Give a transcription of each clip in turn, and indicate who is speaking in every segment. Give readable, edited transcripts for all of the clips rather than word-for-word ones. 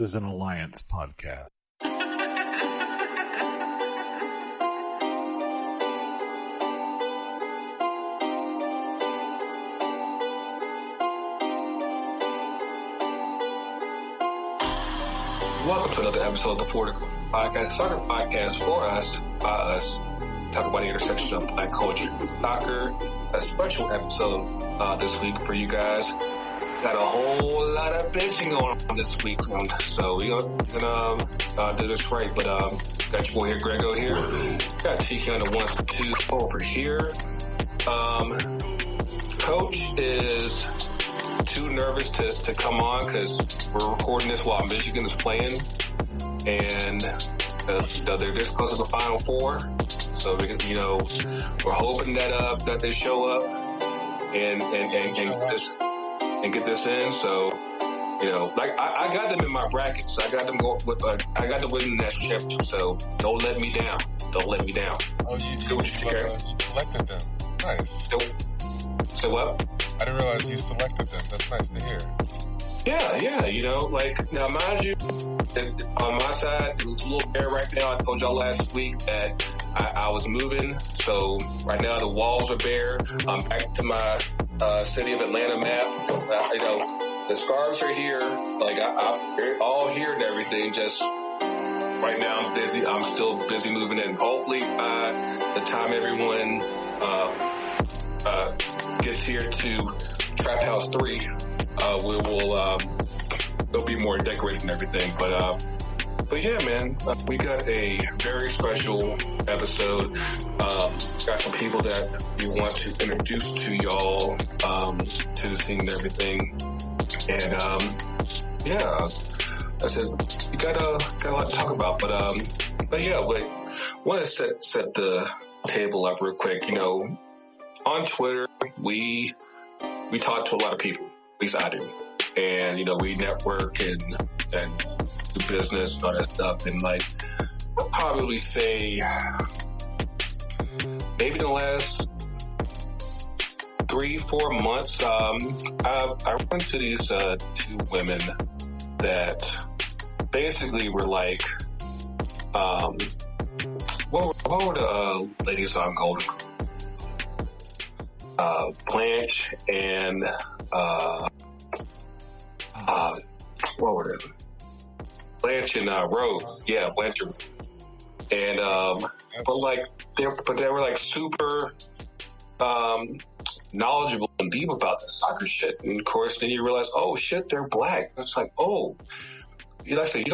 Speaker 1: This is an Alliance podcast.
Speaker 2: Welcome to another episode of the Flawed podcast, soccer podcast for us, by us. Talk about the intersection of black culture and soccer. A special episode this week for you guys. Got a whole lot of bitching on this week, so we're gonna do this right. But got your boy here, Greggo here. Got TK on the ones and twos over here. Coach is too nervous to come on because we're recording this while Michigan is playing, and they're this close to the Final Four. So we can, we're hoping that they show up and get this in. So I got them in my brackets. I got them I got them winning the national championship. So don't let me down. Don't let me down.
Speaker 3: Oh, you selected them. Nice.
Speaker 2: So what?
Speaker 3: I didn't realize you selected them. That's nice to hear.
Speaker 2: Yeah. Now mind you, on my side, it looks a little bare right now. I told y'all last week that I was moving. So right now the walls are bare. I'm back to my city of Atlanta map. The scarves are here. I'm all here and everything. Just right now I'm busy. I'm still busy moving in. Hopefully by the time everyone gets here to Trap House 3, there'll be more decorated and everything. But yeah, man, we got a very special episode. Got some people that we want to introduce to y'all, to the scene and everything. And I said we got a lot to talk about. But yeah, want to set the table up real quick. On Twitter, we talk to a lot of people. At least I do. And, we network and do business and all that stuff. And I'll probably say maybe in the last 3-4 months, I run into these two women that basically were like, what were the ladies on Golden? Blanche and what were they? Blanche and Rose. Yeah, Blanche. And they were like super knowledgeable and deep about the soccer shit. And of course, then you realize, oh shit, they're black. It's like, oh, like I said,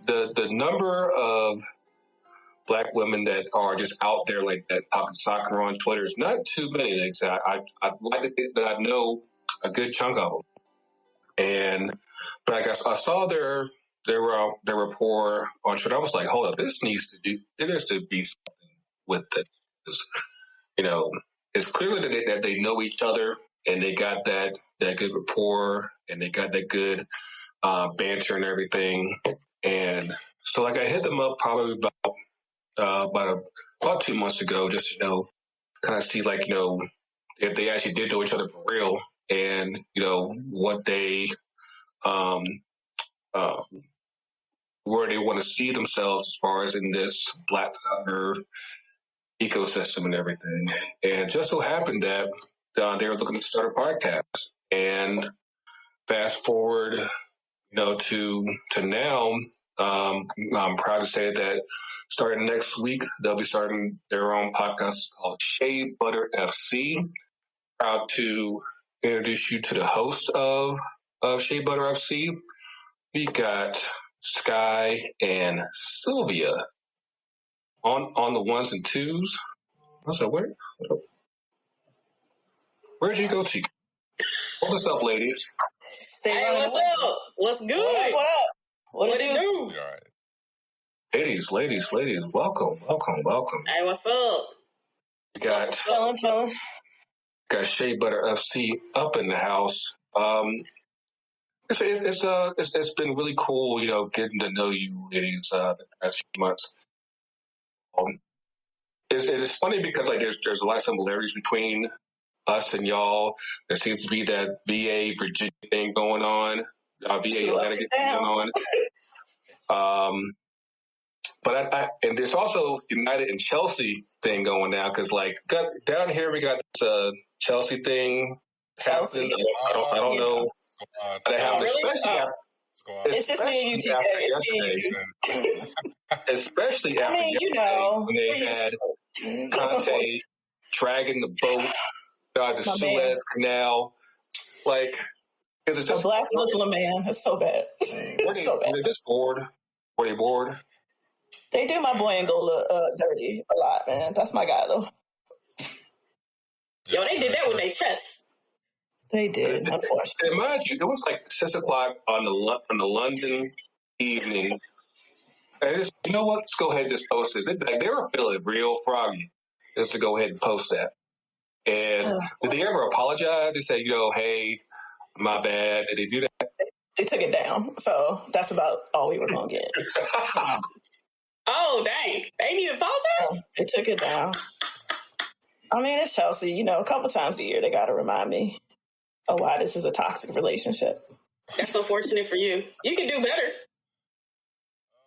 Speaker 2: the number of black women that are just out there like that talking soccer on Twitter is not too many. I'd like to think that I know a good chunk of them. But I guess I saw their rapport on Twitter. I was like, hold up, there needs to be something with this. It's clearly that they know each other and they got that good rapport and they got that good banter and everything. And so I hit them up probably about 2 months ago, just kind of see if they actually did know each other for real, and what they where they want to see themselves as far as in this black soccer ecosystem and everything. And just so happened that they were looking to start a podcast. And fast forward, to now. I'm proud to say that starting next week, they'll be starting their own podcast called Shea Butter FC. Proud to introduce you to the host of Shea Butter FC. We got Sky and Sylvia on the ones and twos. So where'd you go, TK? What's up, ladies?
Speaker 4: Hey, what's up? What's good?
Speaker 5: What up?
Speaker 4: What it do?
Speaker 3: All right.
Speaker 2: Ladies, welcome.
Speaker 4: Hey, what's up?
Speaker 2: Got Shea Butter FC up in the house. It's been really cool, getting to know you ladies the past few months. It's funny because there's a lot of similarities between us and y'all. There seems to be that VA Virginia thing going on. VA got to get going on. But and there's also United and Chelsea thing going now because like down here we got this Chelsea thing happening. I don't know. But
Speaker 4: it's just me and you, TK.
Speaker 2: Especially after yesterday when they had Conte dragging the boat the Suez Canal. Like, is it just
Speaker 5: a black Muslim man? It's so bad.
Speaker 2: Were they just bored? Were they bored?
Speaker 5: They do my boy Angola dirty a lot, man. That's my guy, though.
Speaker 4: Yo, they did that with their chest.
Speaker 5: They did, unfortunately.
Speaker 2: And mind you, it was like 6 o'clock on the London evening. And you know what? Let's go ahead and just post this. They were feeling real froggy just to go ahead and post that. And did they ever apologize? They said, hey, my bad. Did they do that?
Speaker 5: They took it down. So that's about all we were going to get.
Speaker 4: Oh, dang. They didn't even apologize?
Speaker 5: They took it down. I mean, it's Chelsea. A couple times a year they got to remind me of why this is a toxic relationship.
Speaker 4: That's unfortunate for you. You can do better.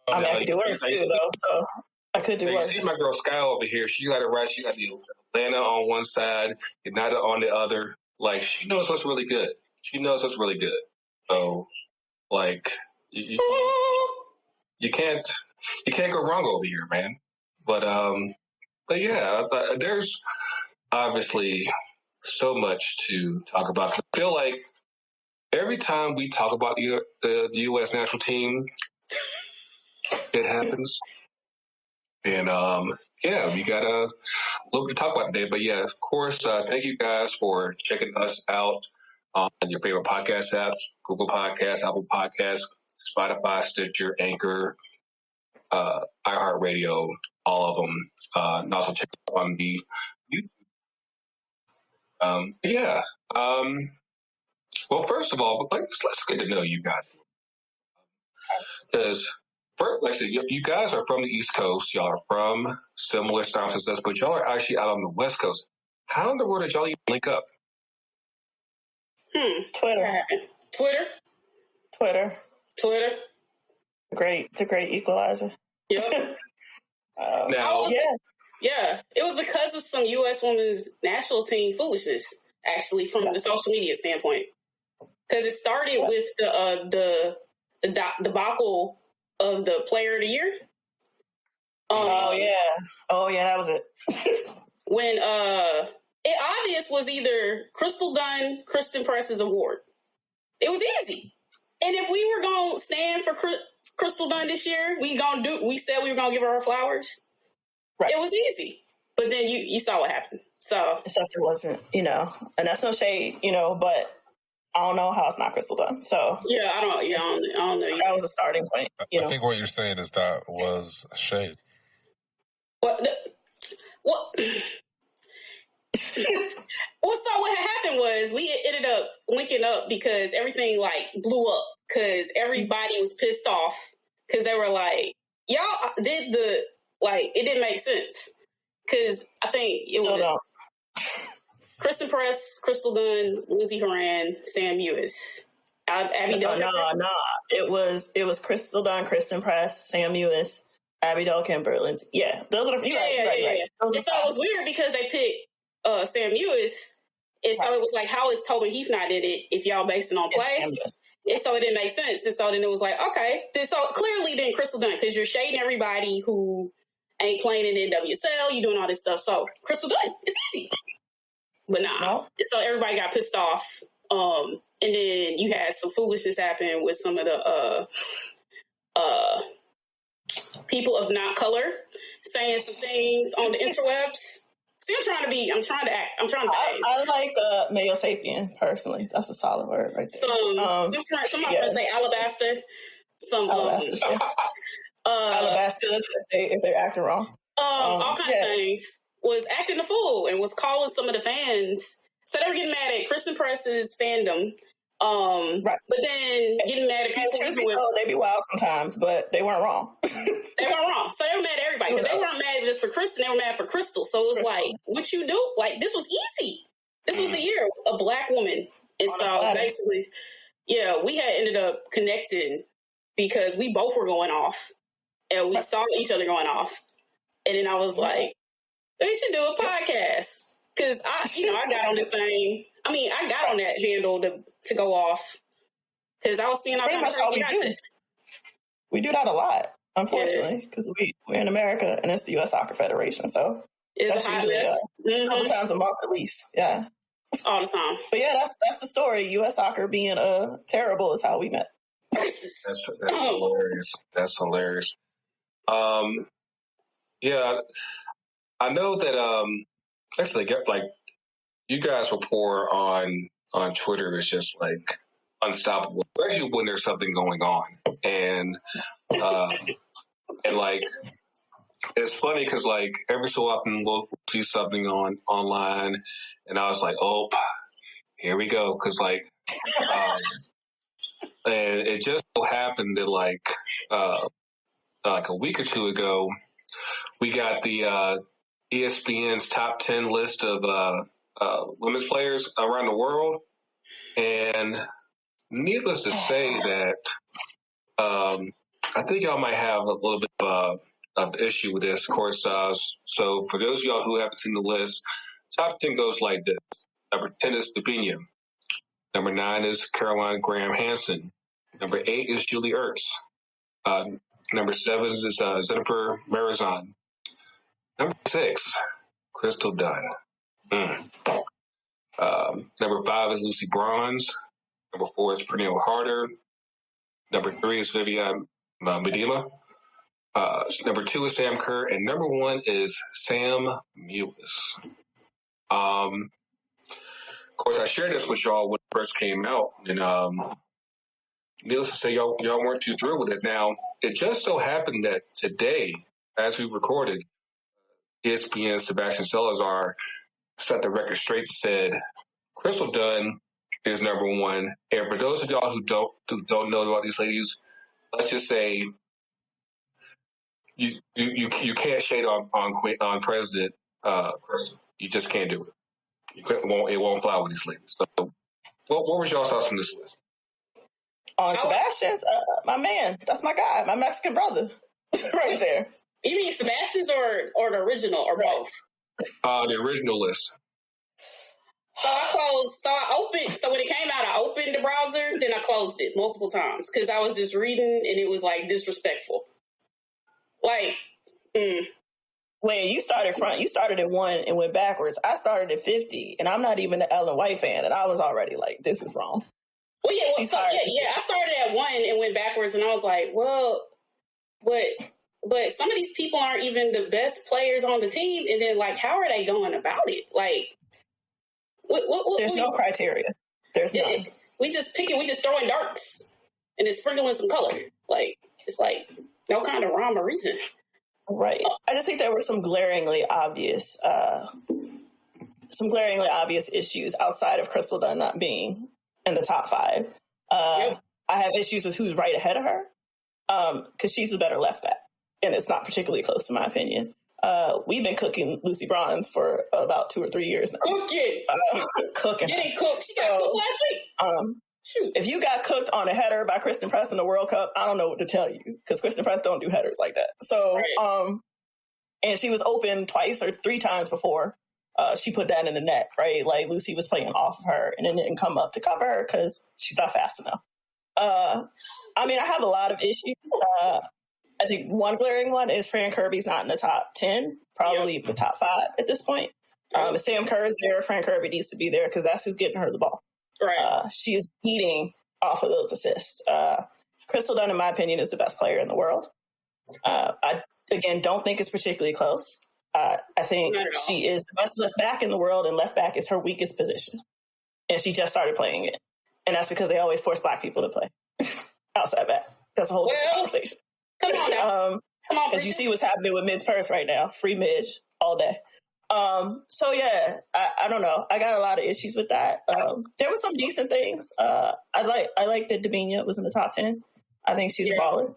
Speaker 5: I could do worse too, though. So I could do worse.
Speaker 2: You see my girl Sky over here. She got it right. She got the Atlanta on one side, United on the other. Like, she knows what's really good. So, like, you can't go wrong over here, man. But yeah, there's obviously so much to talk about. I feel like every time we talk about the U.S. national team, it happens. And we got a little to talk about today. But yeah, of course, thank you guys for checking us out on your favorite podcast apps: Google Podcasts, Apple Podcasts, Spotify, Stitcher, Anchor, iHeartRadio, all of them. And also check on the YouTube. Well, first of all, let's get to know you guys. Because, like I said, you guys are from the East Coast. Y'all are from similar styles as us, but y'all are actually out on the West Coast. How in the world did y'all even link up?
Speaker 5: Twitter.
Speaker 4: Great.
Speaker 5: It's a great equalizer.
Speaker 4: Yep. Yeah. It was because of some U.S. women's national team foolishness, actually, from the social media standpoint. Because it started with the debacle of the Player of the Year.
Speaker 5: Oh yeah, that was it.
Speaker 4: When it obvious was either Crystal Dunn, Kristen Press's award. It was easy. And if we were going to stand for Crystal Dunn this year, we said we were going to give her flowers. Right. It was easy. But then you saw what happened. So
Speaker 5: except it wasn't, and that's no shade, but I don't know how it's not Crystal Dunn. So
Speaker 4: yeah, I don't know.
Speaker 5: That was a starting point.
Speaker 3: I think what you're saying is that was shade.
Speaker 4: Well, so what happened was we ended up linking up because everything blew up because everybody was pissed off because they were like, y'all did it didn't make sense because I think it was Kristen Press, Crystal Dunn, Lindsey Horan, Sam Ewis, Abby Dahl.
Speaker 5: No. It was Crystal Dunn, Kristen Press, Sam Ewis, Abby Dahl-Kimber, Lindsey. Yeah, those are the few.
Speaker 4: Yeah. And so it was weird because they picked Sam Ewis, and so it was like, how is Tobin Heath not in it if y'all based it on play? And so it didn't make sense. And so then it was like, okay, so clearly then Crystal Dunn, because you're shading everybody who ain't playing in NWSL, you doing all this stuff. So Crystal Dunn, it's easy. But nah. So everybody got pissed off. And then you had some foolishness happen with some of the people of not color saying some things on the interwebs. See, I'm trying to behave.
Speaker 5: I like Mayo Sapien, personally. That's a solid word right there.
Speaker 4: Somebody going to say alabaster.
Speaker 5: Alabaster, if they're acting wrong.
Speaker 4: All kinds of things. Was acting a fool and was calling some of the fans. So they were getting mad at Kristen Press's fandom. But then getting mad at people.
Speaker 5: They be wild sometimes, but they weren't wrong.
Speaker 4: They weren't wrong. So they were mad at everybody because they weren't mad just for Kristen. They were mad for Crystal. So it was like, what you do? Like, this was easy. This was the year a black woman. And so basically, Yeah, we had ended up connecting because we both were going off, and we saw each other going off. And then I was like, we should do a podcast. Because I got on the same, I got on that handle to go off. Because I was seeing all kinds of crazy content.
Speaker 5: We do that a lot, unfortunately, because we're in America and it's the U.S. Soccer Federation. So
Speaker 4: it's
Speaker 5: that's usually a couple times a month at least. Yeah.
Speaker 4: All the time.
Speaker 5: But yeah, that's the story. U.S. Soccer being terrible is how we met.
Speaker 2: That's hilarious. That's hilarious. Yeah, I know that actually, like, you guys' rapport on Twitter is just like unstoppable, especially when there's something going on, and like, it's funny because like every so often we'll see something online, and I was like, oh, here we go, because like, and it just so happened that like a week or two ago, we got the ESPN's top 10 list of women's players around the world. And needless to say that I think y'all might have a little bit of issue with this, of course. So for those of y'all who haven't seen the list, top 10 goes like this. Number 10 is Fabinho. Number 9 is Caroline Graham Hansen. Number 8 is Julie Ertz. Number 7 is Jennifer Marizan. Number 6, Crystal Dunn. Number 5 is Lucy Bronze. Number 4 is Pernille Harder. Number 3 is Vivian Medema. Number 2 is Sam Kerr. And number 1 is Sam Mewis. Of course, I shared this with y'all when it first came out. And needless to say, y'all weren't too thrilled with it. Now, it just so happened that today, as we recorded, ESPN Sebastian Salazar set the record straight and said Crystal Dunn is number 1. And for those of y'all who don't know about these ladies, let's just say you can't shade on President Crystal. You just can't do it. It won't fly with these ladies. So, what was y'all's thoughts on this list?
Speaker 5: On Sebastian's, my man, that's my guy, my Mexican brother, right there.
Speaker 4: You mean Sebastian's or the original or both?
Speaker 2: The original list.
Speaker 4: So I opened. So when it came out, I opened the browser, then I closed it multiple times because I was just reading and it was like disrespectful. Like,
Speaker 5: When you started at 1 and went backwards. I started at 50, and I'm not even an Ellen White fan, and I was already like, this is wrong.
Speaker 4: Well, yeah, I started at 1 and went backwards, and I was like, well, but some of these people aren't even the best players on the team, and then like, how are they going about it? Like,
Speaker 5: there's no criteria. There's none.
Speaker 4: We just throwing darts and it's sprinkling some color. Like, it's like no kind of rhyme or reason.
Speaker 5: Right. I just think there were some glaringly obvious issues outside of Crystal Dunn not being in the top 5. I have issues with who's right ahead of her because she's a better left back, and it's not particularly close in my opinion. We've been cooking Lucy Bronze for about 2 or 3 years now. Cooking.
Speaker 4: Getting cooked. She got cooked last week.
Speaker 5: Shoot. If you got cooked on a header by Kristen Press in the World Cup, I don't know what to tell you because Kristen Press don't do headers like that. So, and she was open 2 or 3 times before she put that in the net, right? Like Lucy was playing off of her and it didn't come up to cover her because she's not fast enough. I have a lot of issues. I think one glaring one is Fran Kirby's not in the top 10, probably the top 5 at this point. If Sam Kerr is there, Fran Kirby needs to be there because that's who's getting her the ball.
Speaker 4: Right.
Speaker 5: She is eating off of those assists. Crystal Dunn, in my opinion, is the best player in the world. I, again, don't think it's particularly close. I think she is the best left back in the world, and left back is her weakest position. And she just started playing it. And that's because they always force Black people to play outside back. That's a whole different conversation.
Speaker 4: Come on now. Come on,
Speaker 5: as you see what's happening with Midge Purse right now. Free Midge all day. So yeah, I don't know. I got a lot of issues with that. There were some decent things. I like that Daminia was in the top 10. I think she's a baller.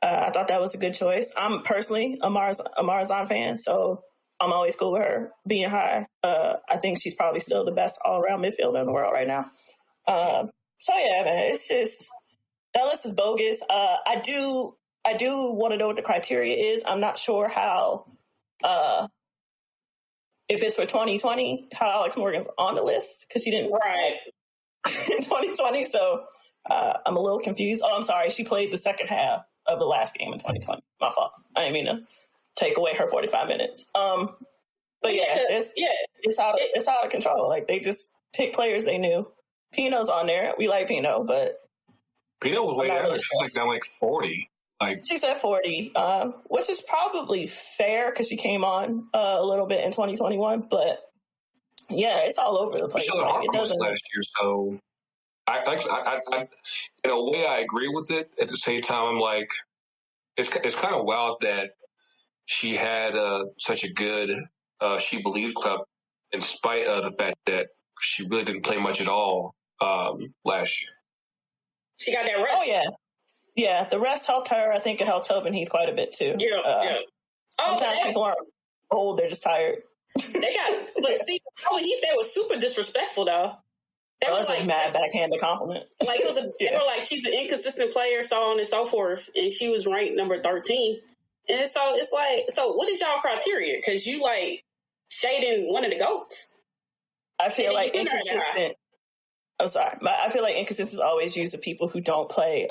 Speaker 5: I thought that was a good choice. I'm personally a Marizan fan, so I'm always cool with her being high. I think she's probably still the best all-around midfielder in the world right now. So yeah, man, it's just that list is bogus. I do want to know what the criteria is. I'm not sure how if it's for 2020, how Alex Morgan's on the list because she didn't in 2020. So I'm a little confused. Oh, I'm sorry. She played the second half of the last game in 2020. My fault. I didn't mean to take away her 45 minutes. But it's out of control. Like they just pick players they knew. Pino's on there. We like Pino, but
Speaker 2: Pino was way down. She's like down like 40. Like
Speaker 5: she said 40, which is probably fair because she came on a little bit in 2021. But yeah, it's all over the place.
Speaker 2: She was like, last year, so I in a way I agree with it. At the same time, I'm like, it's kind of wild that she had such a good She Believes club in spite of the fact that she really didn't play much at all last year.
Speaker 4: She got that rest.
Speaker 5: Oh yeah. Yeah, the rest helped her. I think it helped Tobin Heath quite a bit too.
Speaker 4: Yeah.
Speaker 5: Sometimes people aren't old; they're just tired.
Speaker 4: But see, Tobin Heath, that was super disrespectful though.
Speaker 5: That was like mad backhanded compliment.
Speaker 4: Like it was they were like, she's an inconsistent player, so on and so forth, and she was ranked number 13. And so it's like, so what is y'all criteria? Because you like shading one of the GOATs.
Speaker 5: I feel like inconsistent. I'm sorry, but I feel like inconsistent is always used to people who don't play.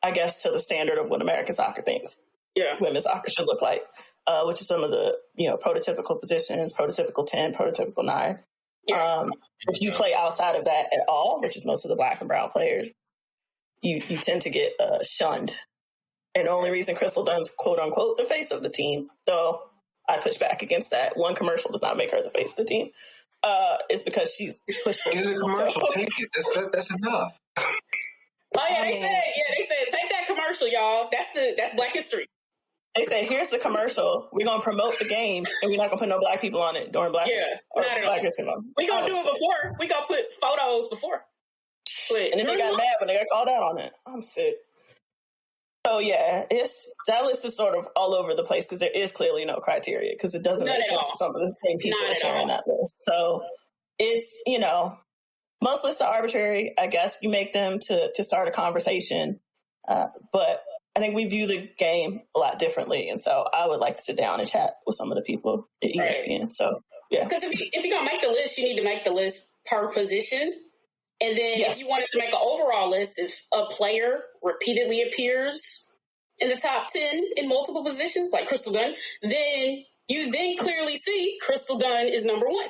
Speaker 5: I guess to the standard of what American soccer thinks women's soccer should look like, which is some of the, prototypical positions, prototypical 10, prototypical 9. Yeah. If you play outside of that at all, which is most of the black and brown players, you tend to get shunned. And the only reason Crystal Dunn's quote unquote the face of the team, though I push back against that. One commercial does not make her the face of the team. It's because she's pushed.
Speaker 2: It's a commercial. Take it. That's enough.
Speaker 4: Oh yeah, they said take that commercial, y'all. That's Black History.
Speaker 5: They said here's the commercial. We're gonna promote the game, and we're not gonna put no black people on it during Black History.
Speaker 4: Not at all. History Month. We gonna do it before. We gonna put photos before.
Speaker 5: And then they got mad when they got called out on it. I'm sick. So yeah, that list is sort of all over the place because there is clearly no criteria because it doesn't make sense for some of the same people sharing that list. So it's most lists are arbitrary. I guess you make them to start a conversation, but I think we view the game a lot differently, and so I would like to sit down and chat with some of the people at ESPN. Right. So yeah,
Speaker 4: because if you're gonna make the list, you need to make the list per position. And then if you wanted to make an overall list, if a player repeatedly appears in the top 10 in multiple positions, like Crystal Dunn, then you clearly see Crystal Dunn is number 1.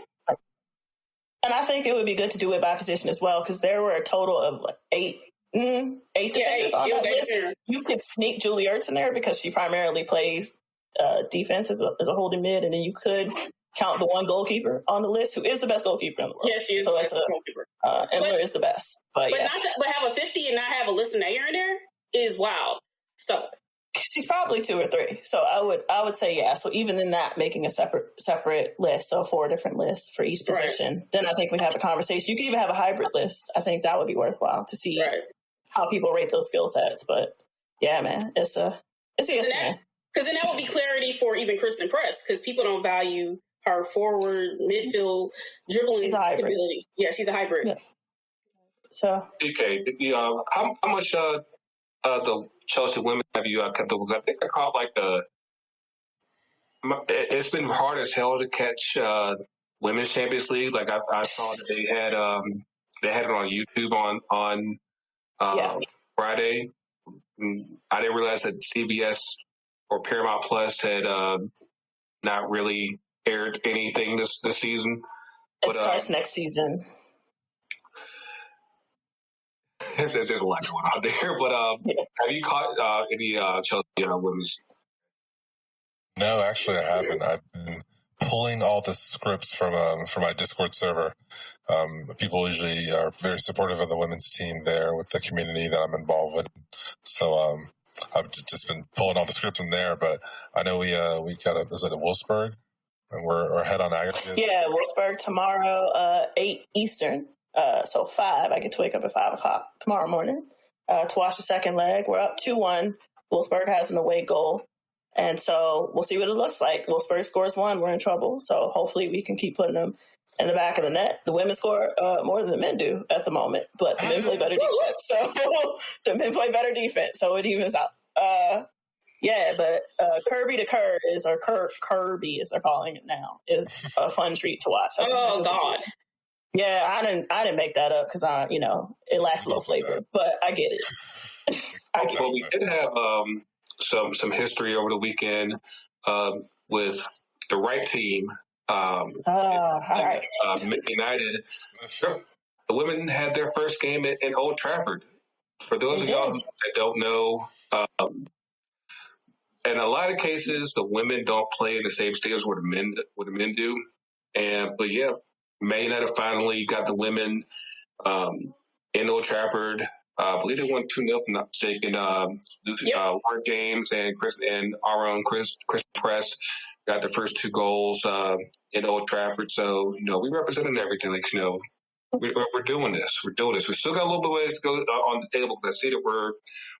Speaker 5: And I think it would be good to do it by position as well, because there were a total of like 8 defenders on that list. You could sneak Julie Ertz in there because she primarily plays defense as a holding mid, and then you could count the one goalkeeper on the list, who is the best goalkeeper in the world.
Speaker 4: Yes, she is the best goalkeeper.
Speaker 5: Emler is the best. But
Speaker 4: have a 50 and not have a listener in there is wild. So
Speaker 5: she's probably 2 or 3. So I would say yeah. So even in that, making a separate list, so 4 different lists for each position, then I think we have a conversation. You could even have a hybrid list. I think that would be worthwhile to see how people rate those skill sets. But yeah, man, it's ESPN.
Speaker 4: Because then that would be clarity for even Kristen Press, because people don't value her forward, midfield, dribbling stability. Yeah, she's a hybrid. Yeah.
Speaker 5: So,
Speaker 2: TK, how much the Chelsea women have you kept up with? I think I caught it's been hard as hell to catch Women's Champions League. Like I saw that they had it on YouTube on Friday. I didn't realize that CBS or Paramount Plus had not really aired anything this season.
Speaker 5: It starts next season.
Speaker 2: There's a lot going on there, but have you caught any Chelsea women's?
Speaker 3: No, actually, I haven't. I've been pulling all the scripts from my Discord server. People usually are very supportive of the women's team there with the community that I'm involved with. So I've just been pulling all the scripts from there. But I know we got is it at Wolfsburg? And we're ahead on aggregate.
Speaker 5: Yeah, Wolfsburg tomorrow, 8 Eastern. So 5. I get to wake up at 5 o'clock tomorrow morning to watch the second leg. We're up 2-1. Wolfsburg has an away goal. And so we'll see what it looks like. Wolfsburg scores 1. We're in trouble. So hopefully we can keep putting them in the back of the net. The women score more than the men do at the moment, but the men play better defense. So the men play better defense, so it evens out. Kirby to Kerr is, or Kirby as they're calling it now, is a fun treat to watch.
Speaker 4: Oh God.
Speaker 5: Yeah, I didn't make that up because it lacks a little flavor, but I get it.
Speaker 2: Well, we did have some history over the weekend with the right team. United. The women had their first game in Old Trafford. For those of y'all that don't know, in a lot of cases, the women don't play in the same stadiums where the men do. But Man United finally got the women in Old Trafford. I believe they won 2-0, if I'm not mistaken. Warren James and our own Chris Press got the first 2 goals in Old Trafford. So, we represented everything. We're doing this. We're doing this. We still got a little bit of ways to go on the table because I see that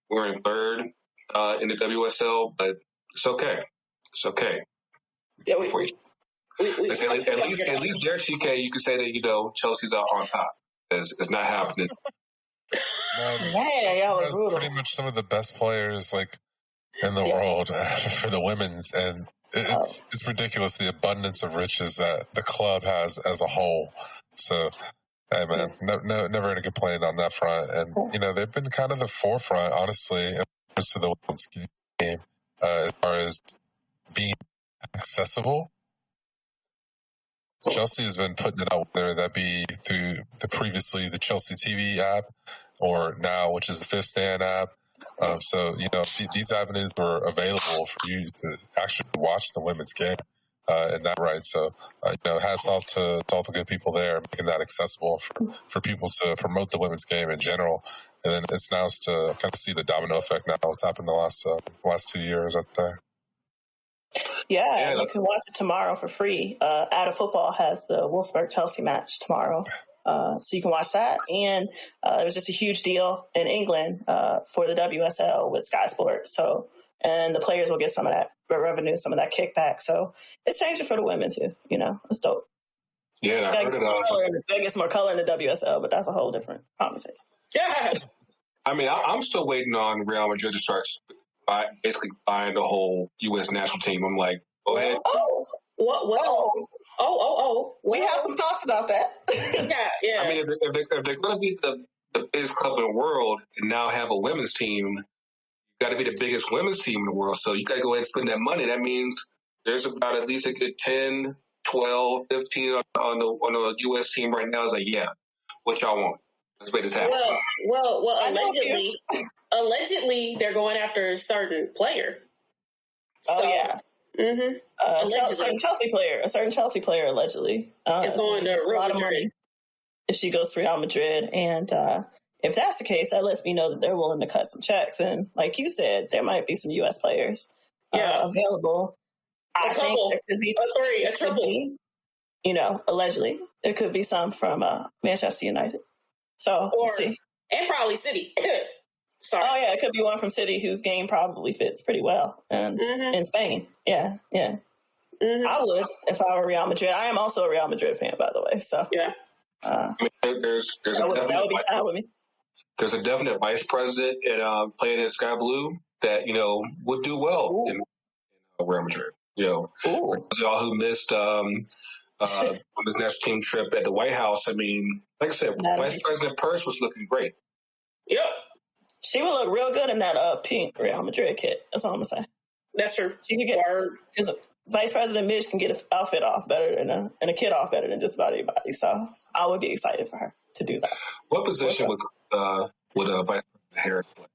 Speaker 2: we're in third in the WSL, but it's okay. It's okay.
Speaker 5: Yeah,
Speaker 2: at least there, TK, you can say that Chelsea's on top. It's not happening.
Speaker 5: Y'all
Speaker 3: has pretty much some of the best players in the world for the women's, and it's ridiculous the abundance of riches that the club has as a whole. So, hey man, never going to complain on that front. And they've been kind of the forefront, honestly, in regards to the women's game as far as being accessible. Chelsea has been putting it out there, that be through previously the Chelsea TV app, or now, which is the Fifth Stand app. So, these avenues are available for you to actually watch the women's game in that right. So, hats off to all the good people there, making that accessible for people to promote the women's game in general. And then it's nice to kind of see the domino effect now, what's happened the last 2 years out there.
Speaker 5: Yeah, you can watch it tomorrow for free. Out of Football has the Wolfsburg-Chelsea match tomorrow. So you can watch that. And it was just a huge deal in England for the WSL with Sky Sports. So, and the players will get some of that revenue, some of that kickback. So it's changing for the women too. It's dope.
Speaker 2: Yeah, and I heard it.
Speaker 5: They get some more color in the WSL, but that's a whole different conversation.
Speaker 2: Yeah. I mean, I'm still waiting on Real Madrid to start basically buying the whole U.S. national team. I'm like, go ahead.
Speaker 5: We have some thoughts about that.
Speaker 4: Yeah.
Speaker 2: I mean, if they're going to be the biggest club in the world and now have a women's team, you got to be the biggest women's team in the world. So you got to go ahead and spend that money. That means there's about at least a good 10, 12, 15 on the U.S. team right now. It's like, what y'all want? Let's wait to tap.
Speaker 4: Well, allegedly, they're going after a certain player.
Speaker 5: Mm-hmm. A certain Chelsea player allegedly
Speaker 4: is going to Real Madrid
Speaker 5: if she goes to Real Madrid, and if that's the case, that lets me know that they're willing to cut some checks. And like you said, there might be some U.S. players available. I think there could be
Speaker 4: a triple.
Speaker 5: Allegedly there could be some from Manchester United. So we'll see.
Speaker 4: And probably City. Sorry.
Speaker 5: Oh, yeah, it could be one from City whose game probably fits pretty well in Spain. Yeah. Mm-hmm. I would if I were Real Madrid. I am also a Real Madrid fan, by the way. So
Speaker 2: there's a definite vice president playing at Sky Blue that would do well in Real Madrid. For those of y'all who missed on this national team trip at the White House, I mean, like I said, Vice President Purse was looking great.
Speaker 4: Yep.
Speaker 5: She would look real good in that pink Real Madrid kit. That's all I'm going to say.
Speaker 4: That's true.
Speaker 5: She could get because Vice President Mitch can get an outfit off better and a kit off better than just about anybody. So I would be excited for her to do that.
Speaker 2: What position would Vice President Harris play?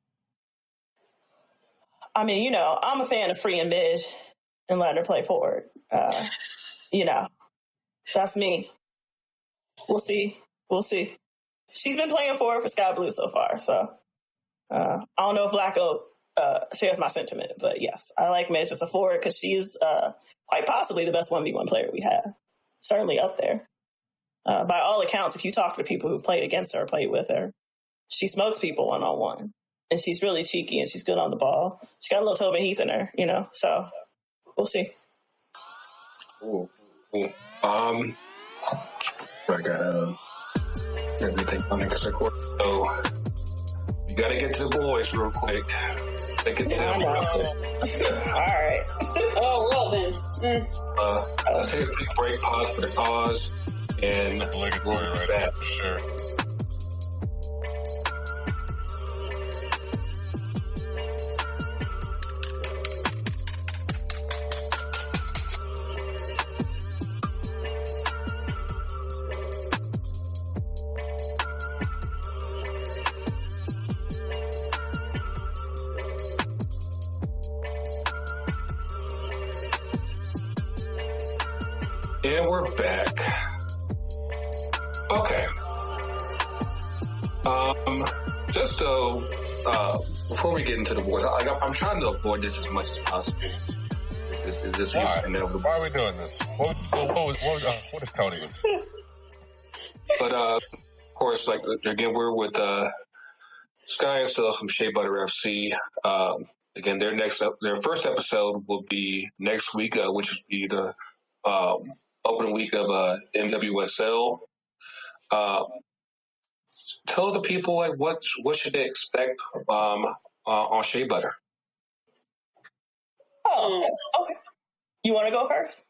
Speaker 5: I mean, I'm a fan of freeing Midge and letting her play forward. That's me. We'll see. She's been playing forward for Sky Blue so far, so I don't know if Blacko shares my sentiment, but yes, I like Midge as a forward because she's quite possibly the best 1v1 player we have. Certainly up there. By all accounts, if you talk to people who've played against her or played with her, she smokes people one-on-one. And she's really cheeky and she's good on the ball. She got a little Tobin Heath in her, so we'll see.
Speaker 2: Cool. I got everything on it. So you got to get to the boys real quick. Get to them real quick. Yeah.
Speaker 5: All right.
Speaker 4: Oh, well then.
Speaker 2: Let's take a quick break, pause for the cause, and
Speaker 3: obligatory right now, for sure.
Speaker 2: And we're back. Okay. Just so, before we get into the boys, I'm trying to avoid this as much as possible.
Speaker 3: Why are we doing this? What is Tony with?
Speaker 2: But, of course, like, again, we're with, Sky and Sylvs from Shea Butter FC. Again, their first episode will be next week, which will be the, opening week of NWSL. Tell the people like what should they expect on Shea Butter.
Speaker 5: Oh, okay. You want to go first?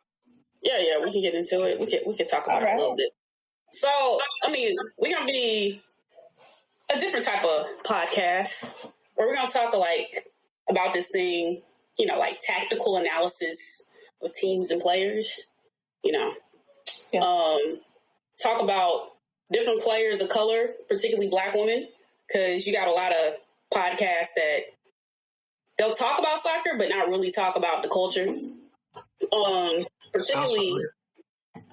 Speaker 4: Yeah, we can get into it. We can talk about it a little bit. So, I mean, we're gonna be a different type of podcast where we're gonna talk about this thing, like tactical analysis of teams and players. Talk about different players of color, particularly Black women, because you got a lot of podcasts that they'll talk about soccer, but not really talk about the culture. Particularly,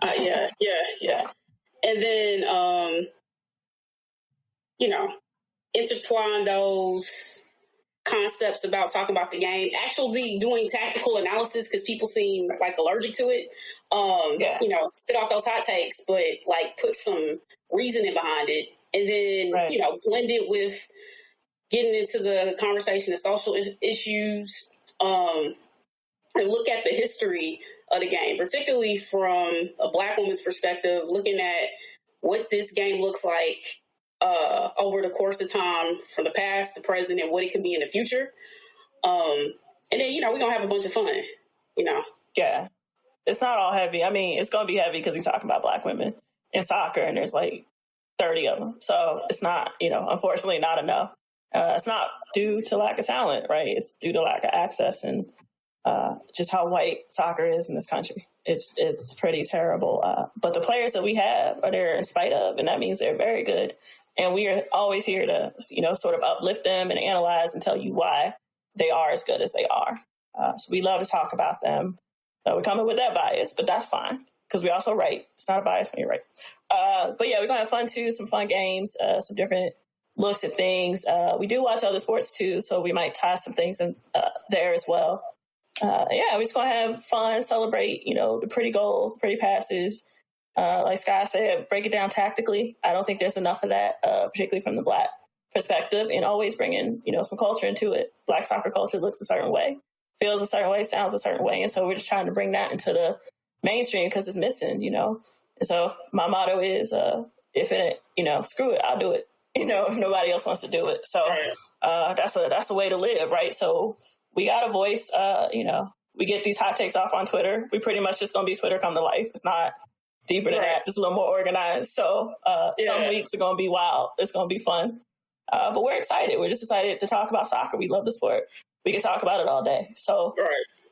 Speaker 4: yeah. And then, intertwine those concepts about talking about the game, actually doing tactical analysis because people seem like allergic to it. Spit off those hot takes, but like put some reasoning behind it, and then blend it with getting into the conversation of social issues, and look at the history of the game, particularly from a Black woman's perspective, looking at what this game looks like over the course of time, from the past to present, and what it can be in the future. And then, we're going to have a bunch of fun,
Speaker 5: Yeah. It's not all heavy. I mean, it's going to be heavy because he's talking about Black women in soccer, and there's like 30 of them. So it's not, unfortunately not enough. It's not due to lack of talent, right? It's due to lack of access and just how white soccer is in this country. It's pretty terrible. But the players that we have are there in spite of, and that means they're very good. And we are always here to, sort of uplift them and analyze and tell you why they are as good as they are. So we love to talk about them. So we're coming with that bias, but that's fine because we also write. It's not a bias when you write. But yeah, we're going to have fun too, some fun games, some different looks at things. We do watch other sports too, so we might tie some things in there as well. We're just going to have fun, celebrate, the pretty goals, pretty passes. Like Sky said, break it down tactically. I don't think there's enough of that, particularly from the Black perspective, and always bring in, some culture into it. Black soccer culture looks a certain way, feels a certain way, sounds a certain way. And so we're just trying to bring that into the mainstream because it's missing, And so my motto is, if it, screw it, I'll do it, if nobody else wants to do it. So that's a way to live, right? So we got a voice, we get these hot takes off on Twitter. We pretty much just going to be Twitter come to life. It's not deeper than that, just a little more organized. So some weeks are going to be wild. It's going to be fun. But we're excited. We're just excited to talk about soccer. We love the sport. We can talk about it all day. So,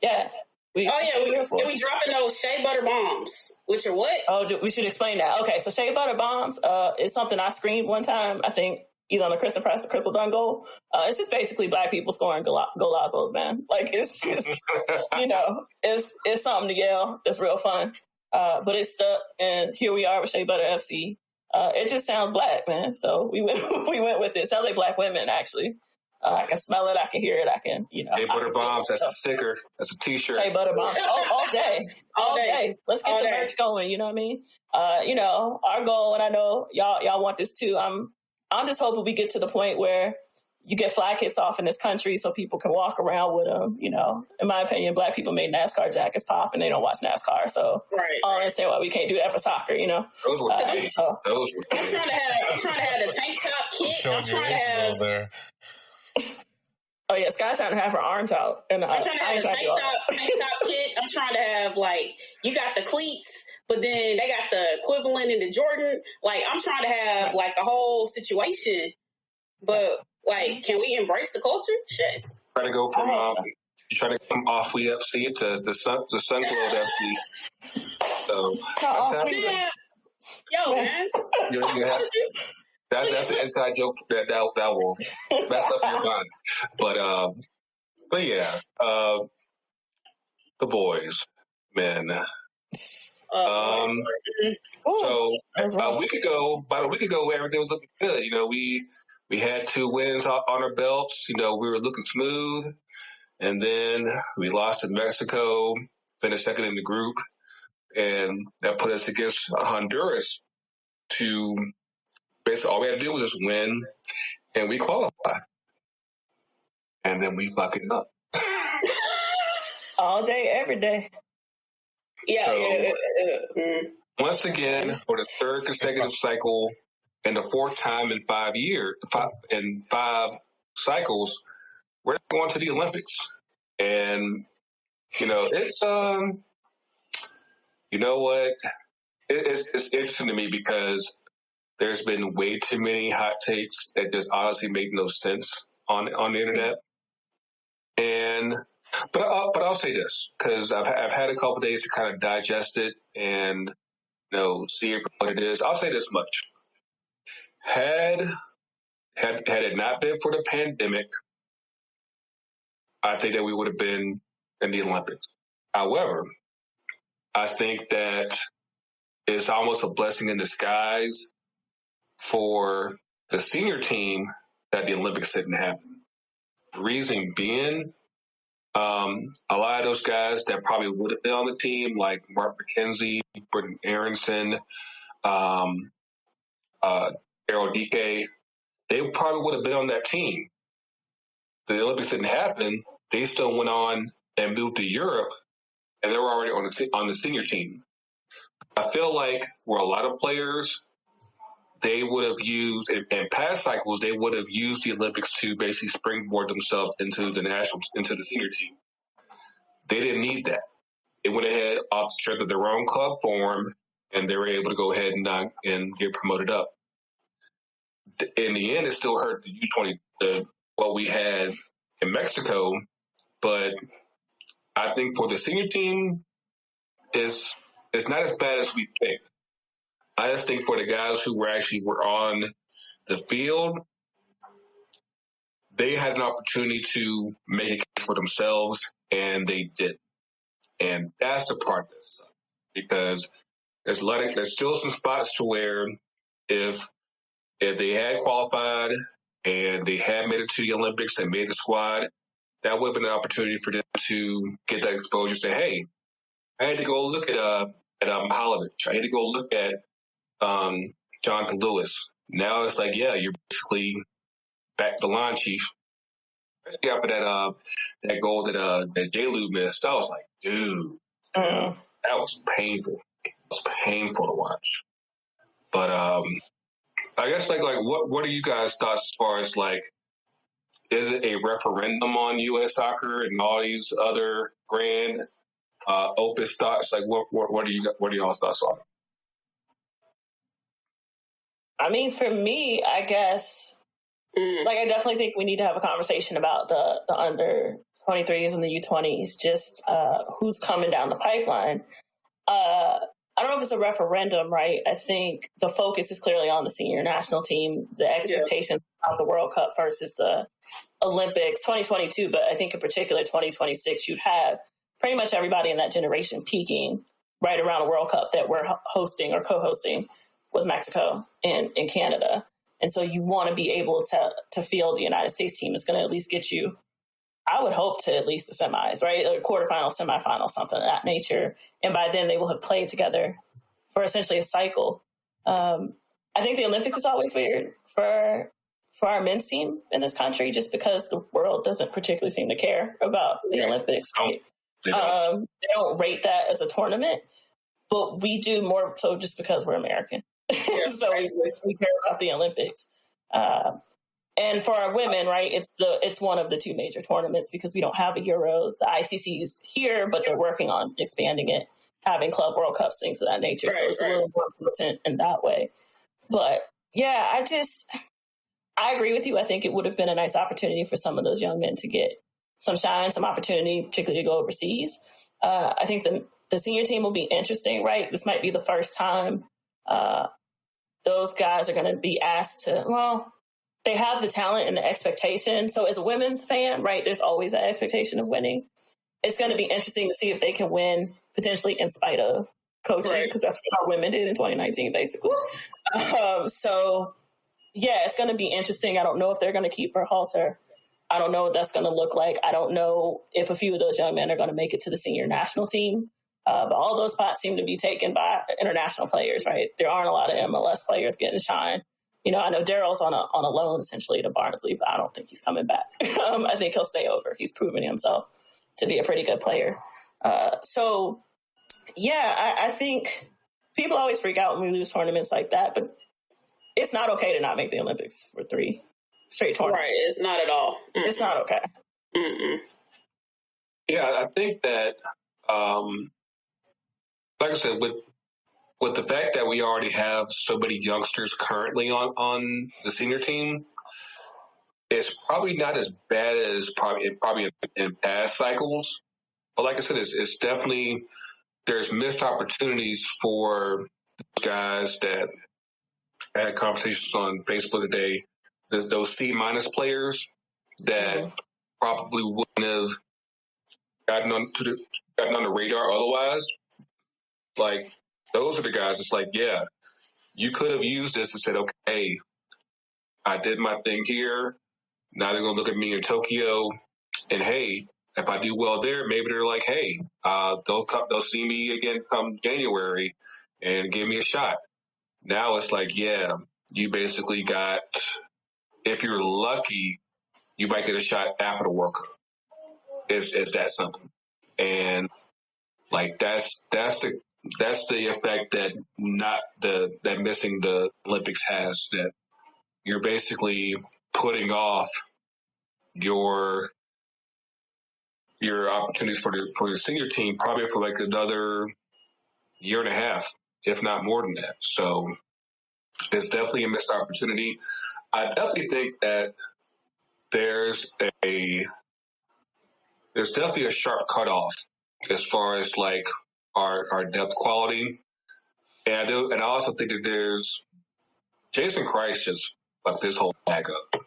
Speaker 5: yeah.
Speaker 4: We dropping those Shea Butter bombs, which are what?
Speaker 5: Oh, we should explain that. Okay, so Shea Butter bombs is something I screamed one time, I think, either on the Kristen Press or Crystal Dunn goal. It's just basically Black people scoring golazos, man. Like, it's just, it's something to yell. It's real fun. But it's stuck, and here we are with Shea Butter FC. It just sounds Black, man. So we went with it. It sounds like Black women, actually. I can smell it. I can hear it. I can,
Speaker 2: Shea Butter bombs. That's a sticker. That's a T-shirt.
Speaker 5: Shea Butter bombs. All day. All day. Let's get the merch going. You know what I mean? Our goal, and I know y'all want this too. I'm just hoping we get to the point where you get flag kits off in this country so people can walk around with them. You know, in my opinion, Black people made NASCAR jackets pop and they don't watch NASCAR. So I don't understand why we can't do that for soccer, you know?
Speaker 2: Those were
Speaker 4: I'm trying to have the tank top kit. I'm trying to have
Speaker 3: there.
Speaker 5: Oh yeah, Sky's trying to have her arms out. And
Speaker 4: I'm trying to have the tank top kit. I'm trying to have, like, you got the cleats, but then they got the equivalent in the Jordan. Like, I'm trying to have, like, a whole situation. But, like, can we embrace the culture? Shit.
Speaker 2: Try to go from off we FC to the Sunflower FC. So
Speaker 4: yo, man.
Speaker 2: That's an inside joke that will mess up your mind. But yeah, the boys, men. So about a week ago, everything was looking good. You know, we had 2 wins on our belts. You know, we were looking smooth, and then we lost to Mexico, finished second in the group, and that put us against Honduras. To basically, all we had to do was just win, and we qualified. And then we fuck it up.
Speaker 5: All day, every day.
Speaker 4: Yeah.
Speaker 2: Once again, for the 3rd consecutive cycle and the 4th time in 5 cycles, we're going to the Olympics. And, you know, it's, you know what? It's interesting to me because there's been way too many hot takes that just honestly make no sense on the internet. But I'll say this, because I've had a couple of days to kind of digest it and, you know, see it for what it is. I'll say this much: had it not been for the pandemic, I think that we would have been in the Olympics. However, I think that it's almost a blessing in disguise for the senior team that the Olympics didn't happen. The reason being, a lot of those guys that probably would have been on the team, like Mark McKenzie, Britton Aronson, Errol DK, they probably would have been on that team. The Olympics didn't happen. They still went on and moved to Europe, and they were already on the senior team. I feel like for a lot of players, they would have used, in past cycles, they would have used the Olympics to basically springboard themselves into the senior team. They didn't need that. They went ahead off the strength of their own club form, and they were able to go ahead and get promoted up. In the end, it still hurt the U20, what we had in Mexico, but I think for the senior team, it's not as bad as we think. I just think for the guys who were on the field, they had an opportunity to make a case for themselves, and they did. And that's the part that sucks, because there's still some spots to where if they had qualified and they had made it to the Olympics and made the squad, that would have been an opportunity for them to get that exposure. Say, hey, I had to go look at Mihalovich. I had to go look at Jonathan Lewis. Now it's like, yeah, you're basically back to line chief. Especially after that goal that J-Lou missed. I was like, dude, that was painful. It was painful to watch. But I guess like what are you guys' thoughts as far as like, is it a referendum on U.S. soccer and all these other grand opus thoughts? Like what are y'all's thoughts on it?
Speaker 5: I mean, for me, I guess, like, I definitely think we need to have a conversation about the under 23s and the U20s, just who's coming down the pipeline. I don't know if it's a referendum, right? I think the focus is clearly on the senior national team, the expectations of the World Cup versus the Olympics 2022, but I think in particular 2026, you'd have pretty much everybody in that generation peaking right around a World Cup that we're hosting or co-hosting with Mexico and Canada. And so you want to be able to feel the United States team is going to at least get you, I would hope, to at least the semis, right? Or quarterfinal, semifinal, something of that nature. And by then they will have played together for essentially a cycle. I think the Olympics is always weird for for our men's team in this country, just because the world doesn't particularly seem to care about the Olympics. Right? They don't rate that as a tournament, but we do more so just because we're American. Yeah, so we care about the Olympics. And for our women, right, it's one of the two major tournaments because we don't have a Euros. The ICC is here, but they're working on expanding it, having Club World Cups, things of that nature. So it's a little more important in that way. But yeah, I agree with you. I think it would have been a nice opportunity for some of those young men to get some shine, some opportunity, particularly to go overseas. I think the senior team will be interesting, right? This might be the first time those guys are going to be asked to, they have the talent and the expectation. So as a women's fan, right, there's always that expectation of winning. It's going to be interesting to see if they can win potentially in spite of coaching, because that's what our women did in 2019, basically. So, yeah, it's going to be interesting. I don't know if they're going to keep Berhalter. I don't know what that's going to look like. I don't know if a few of those young men are going to make it to the senior national team. But all those spots seem to be taken by international players, right? There aren't a lot of MLS players getting shine. You know, I know Daryl's on a loan essentially to Barnsley, but I don't think he's coming back. I think he'll stay over. He's proven himself to be a pretty good player. So, yeah, I think people always freak out when we lose tournaments like that, but it's not okay to not make the Olympics for 3 straight tournaments.
Speaker 4: Right, it's not at all. Mm-mm.
Speaker 5: It's not okay.
Speaker 4: Mm-mm.
Speaker 2: Yeah, I think that, like I said, with the fact that we already have so many youngsters currently on the senior team, it's probably not as bad as probably in past cycles. But like I said, it's definitely, there's missed opportunities for guys that I had conversations on Facebook today. There's those C- players that probably wouldn't have gotten on the radar otherwise. Like, those are the guys that's like, yeah, you could have used this and said, okay, I did my thing here. Now they're going to look at me in Tokyo, and hey, if I do well there, maybe they're like, hey, they'll see me again come January and give me a shot. Now it's like, yeah, you basically got, if you're lucky, you might get a shot after the World Cup. It's that simple. And like that's the effect that that missing the Olympics has, that you're basically putting off your opportunities for the senior team probably for like another year and a half, if not more than that. So it's definitely a missed opportunity. I definitely think that there's definitely a sharp cutoff as far as like our depth quality. And I also think that there's Jason Christ just fucked this whole bag up.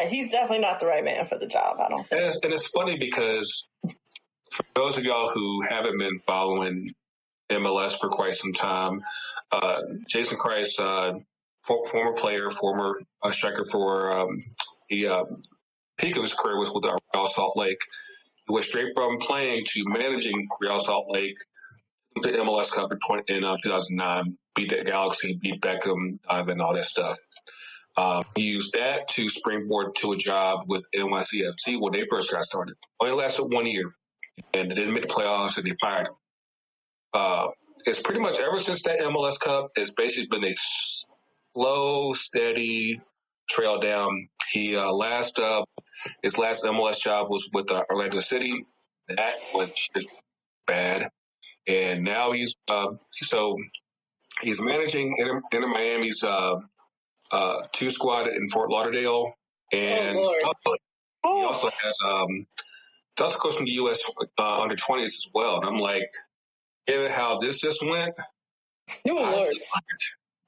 Speaker 5: He's definitely not the right man for the job, I don't think.
Speaker 2: And it's funny because for those of y'all who haven't been following MLS for quite some time, Jason Christ, former player, former striker for the peak of his career was with Real Salt Lake. He went straight from playing to managing Real Salt Lake, the MLS Cup in 2009, beat the Galaxy, beat Beckham, and all that stuff. He used that to springboard to a job with NYCFC when they first got started. Only lasted 1 year, and they didn't make the playoffs, and they fired him. It's pretty much ever since that MLS Cup, it's basically been a slow, steady trail down. He his last MLS job was with Orlando City. That was just bad, and now he's managing Inter Miami's 2 squad in Fort Lauderdale, and he also has he's also coaching the U.S. under 20s as well. And I'm like, given how this just went,
Speaker 5: Lord.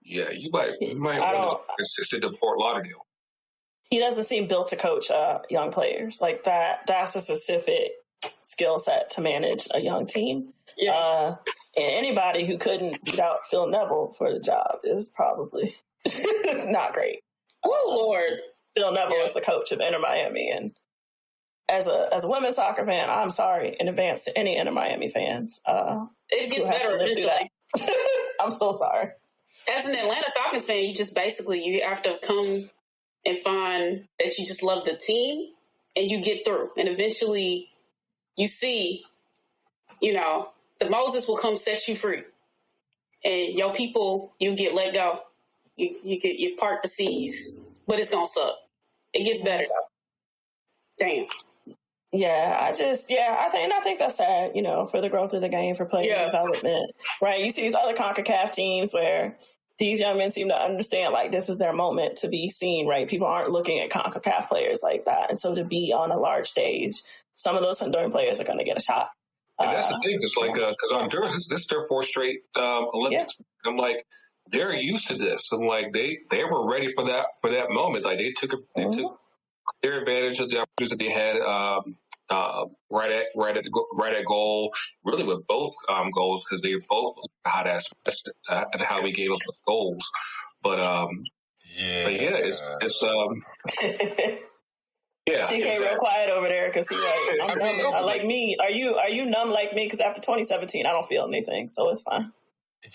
Speaker 2: Yeah, you might want to sit to Fort Lauderdale.
Speaker 5: He doesn't seem built to coach young players like that. That's a specific skill set to manage a young team. Yeah. And anybody who couldn't beat out Phil Neville for the job is probably not great.
Speaker 4: Oh Lord,
Speaker 5: Phil Neville is the coach of Inter Miami, and as a women's soccer fan, I'm sorry in advance to any Inter Miami fans.
Speaker 4: It gets better eventually.
Speaker 5: I'm so sorry.
Speaker 4: As an Atlanta Falcons fan, you have to come and find that you just love the team and you get through. And eventually you see, the Moses will come set you free. And your people, you get let go. You part the seas. But it's going to suck. It gets better, though. Damn.
Speaker 5: Yeah, I think that's sad, for the growth of the game, for player development, right? You see these other CONCACAF teams where these young men seem to understand, like, this is their moment to be seen, right? People aren't looking at CONCACAF players like that. And so to be on a large stage, some of those Honduran players are going to get a shot.
Speaker 2: And that's the thing. It's like, because Honduras, this is their fourth straight Olympics. Yeah. I'm like, they're used to this. I'm like, they were ready for that moment. Like, they took their advantage of the opportunities that they had right at goal, really with both goals, because they both hot ass at how we gave us the goals. But it's yeah.
Speaker 5: TK real quiet over there because he's like, I'm like me. Are you numb like me? Because after 2017, I don't feel anything, so it's fine.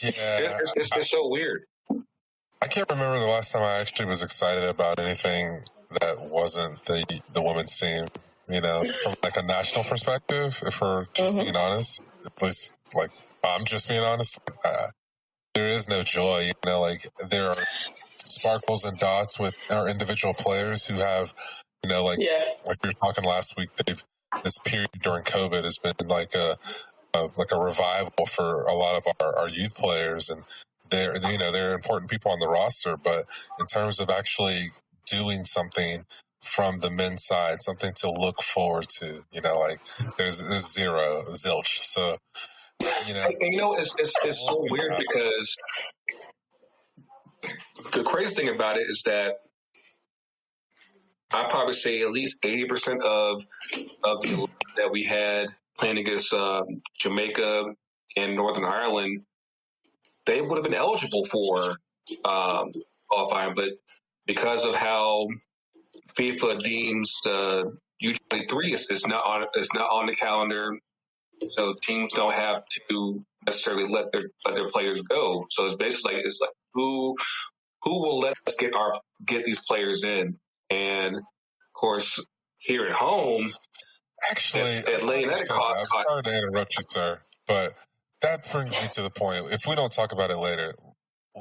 Speaker 3: Yeah,
Speaker 2: it's so weird.
Speaker 3: I can't remember the last time I actually was excited about anything that wasn't the women's team. From like a national perspective, if we're just being honest, at least like I'm just being honest, there is no joy. Like there are sparkles and dots with our individual players who have, like we were talking last week. This period during COVID has been like a revival for a lot of our youth players, and they're important people on the roster. But in terms of actually doing something from the men's side, something to look forward to, like there's zero, zilch. So,
Speaker 2: it's so weird because the crazy thing about it is that I'd probably say at least 80% of the that we had playing against Jamaica and Northern Ireland, they would have been eligible for qualifying, but because of how FIFA deems U23 is not on the calendar, so teams don't have to necessarily let their players go. So it's basically like who will let us get these players in, and of course here at home,
Speaker 3: actually,
Speaker 2: Atlanta United caught.
Speaker 3: Sorry to interrupt you, sir, but that brings me to the point. If we don't talk about it later,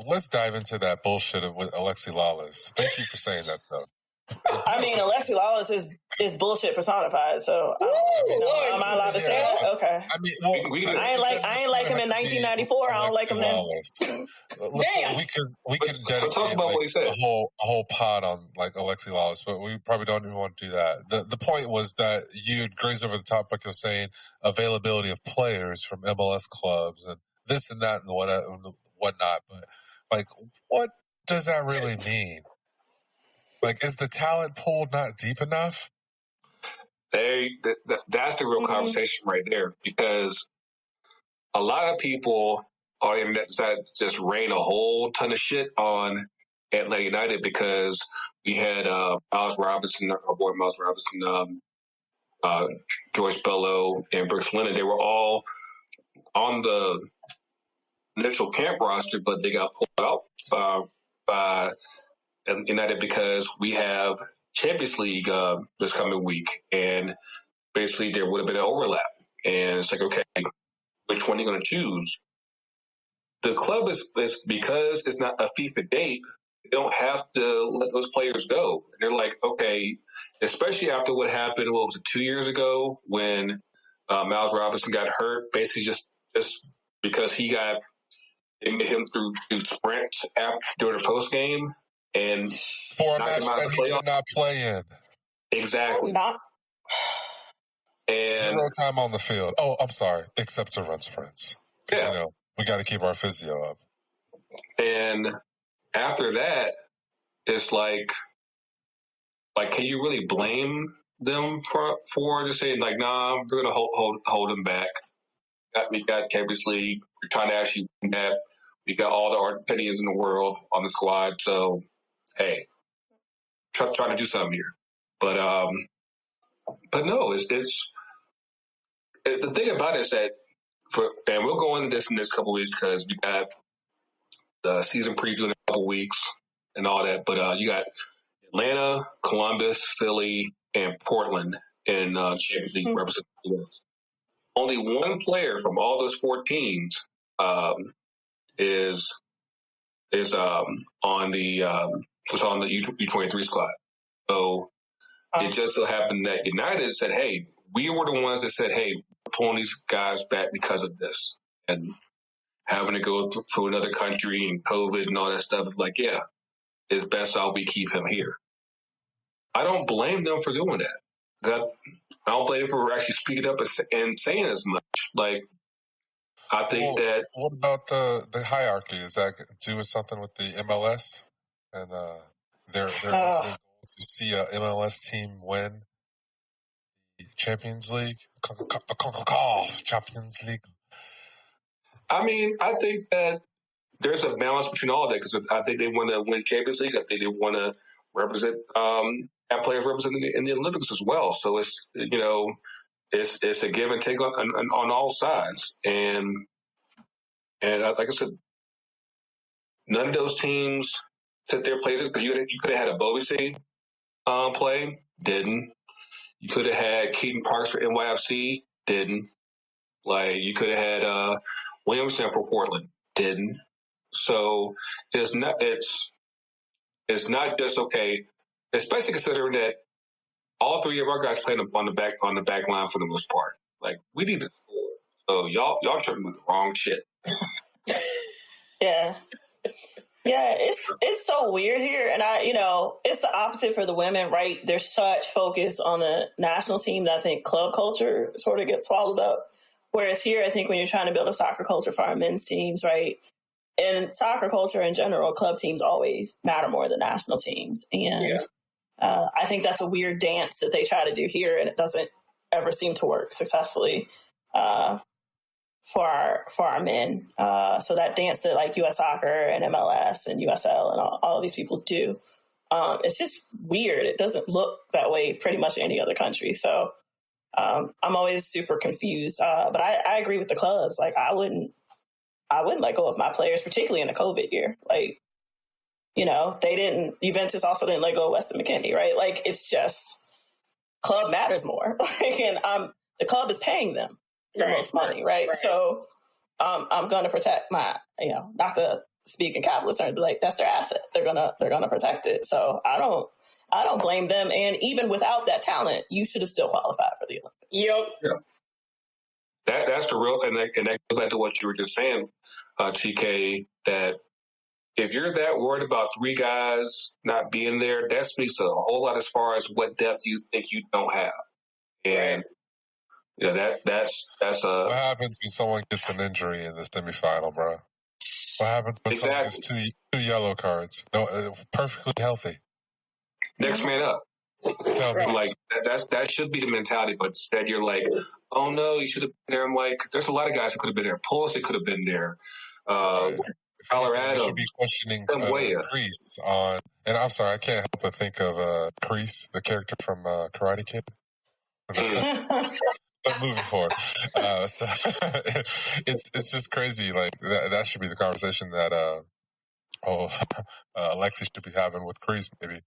Speaker 3: let's dive into that bullshit with Alexi Lawless. Thank you for saying that, though.
Speaker 5: I mean, Alexi Lawless is bullshit personified. So am I allowed to say that? Okay.
Speaker 3: I mean,
Speaker 5: I ain't like him in 1994. I don't like him now.
Speaker 3: Damn. We could dedicate
Speaker 2: tell us about what he said.
Speaker 3: a whole pod on like Alexi Lawless, but we probably don't even want to do that. The point was that you had grazed over the topic of saying availability of players from MLS clubs and this and that and whatnot. But like, what does that really mean? Like, is the talent pool not deep enough?
Speaker 2: That's the real conversation right there, because a lot of people on the internet decided to just rain a whole ton of shit on Atlanta United because we had Miles Robinson, our boy Miles Robinson, Joyce Bello, and Brooks Lennon. They were all on the initial camp roster, but they got pulled out by United because we have Champions League this coming week, and basically there would have been an overlap. And it's like, okay, which one are you going to choose? The club is because it's not a FIFA date, they don't have to let those players go. And they're like, okay, especially after what happened, 2 years ago when Miles Robinson got hurt, basically just because they made him through sprints during the post game. And
Speaker 3: for a match that he did not play in.
Speaker 2: Exactly. And
Speaker 3: zero time on the field. Oh, I'm sorry. Except to run sprints.
Speaker 2: Yeah.
Speaker 3: We got to keep our physio up.
Speaker 2: And after that, it's like, can you really blame them for just saying, like, nah, we're going to hold them back. We got Champions League. We're trying to actually win that. We got all the Argentinians in the world on the squad. So, hey, trying to do something here. But no, it's the thing about it is that and we'll go into this in this couple of weeks because we got the season preview in a couple weeks and all that. But you got Atlanta, Columbus, Philly, and Portland in Champions League representing. Only one player from all those 4 teams is on the U23 squad. So it just so happened that United said, "Hey, we were the ones that said, hey, we're pulling these guys back because of this." And having to go through another country and COVID and all that stuff, like, yeah, it's best off we keep him here. I don't blame them for doing that. I don't blame them for actually speaking up and saying as much. Like, I think that.
Speaker 3: What about the hierarchy? Is that do with something with the MLS and their ultimate goal to see a MLS team win the Champions League, the Champions League?
Speaker 2: I mean, I think that there's a balance between all of that because I think they want to win Champions League. I think they want to represent have players represented in the Olympics as well. So it's it's a give and take on all sides. And like I said, none of those teams took their places because you could have had a Bobby team play, didn't. You could have had Keaton Parks for NYFC, didn't. Like you could have had Williamson for Portland, didn't. So it's not just okay, especially considering that all 3 of our guys playing on the back line for the most part. Like we need to score. So y'all tripping with the wrong shit.
Speaker 5: Yeah. Yeah, it's so weird here. And it's the opposite for the women, right? There's such focus on the national team that I think club culture sort of gets swallowed up. Whereas here, I think when you're trying to build a soccer culture for our men's teams, right? And soccer culture in general, club teams always matter more than national teams. And I think that's a weird dance that they try to do here, and it doesn't ever seem to work successfully for our men. So that dance that like US Soccer and MLS and USL and all of these people do, it's just weird. It doesn't look that way pretty much in any other country. So I'm always super confused. But I agree with the clubs. Like I wouldn't let go of my players, particularly in the COVID year. Like, Juventus also didn't let go of Weston McKennie, right? Like, it's just, club matters more. And the club is paying them the most money, right? So I'm going to protect my, not to speak in capitalist terms, but like, that's their asset. They're gonna protect it. So I don't blame them. And even without that talent, you should have still qualified for the Olympics.
Speaker 4: Yep.
Speaker 2: Yeah. That's the real, and that goes back to what you were just saying, TK, that if you're that worried about 3 guys not being there, that speaks a whole lot as far as what depth you think you don't have. And, that's
Speaker 3: What happens when someone gets an injury in the semifinal, bro? What happens when someone gets 2 yellow cards? No, perfectly healthy.
Speaker 2: Next man up. I'm like, that should be the mentality, but instead you're like, oh no, you should have been there. I'm like, there's a lot of guys who could have been there. Pulisic could have been there. Colorado.
Speaker 3: You should be questioning Kreese on, and I'm sorry, I can't help but think of Kreese, the character from Karate Kid. But moving forward, so it's just crazy. Like that should be the conversation that Alexis should be having with Kreese, maybe.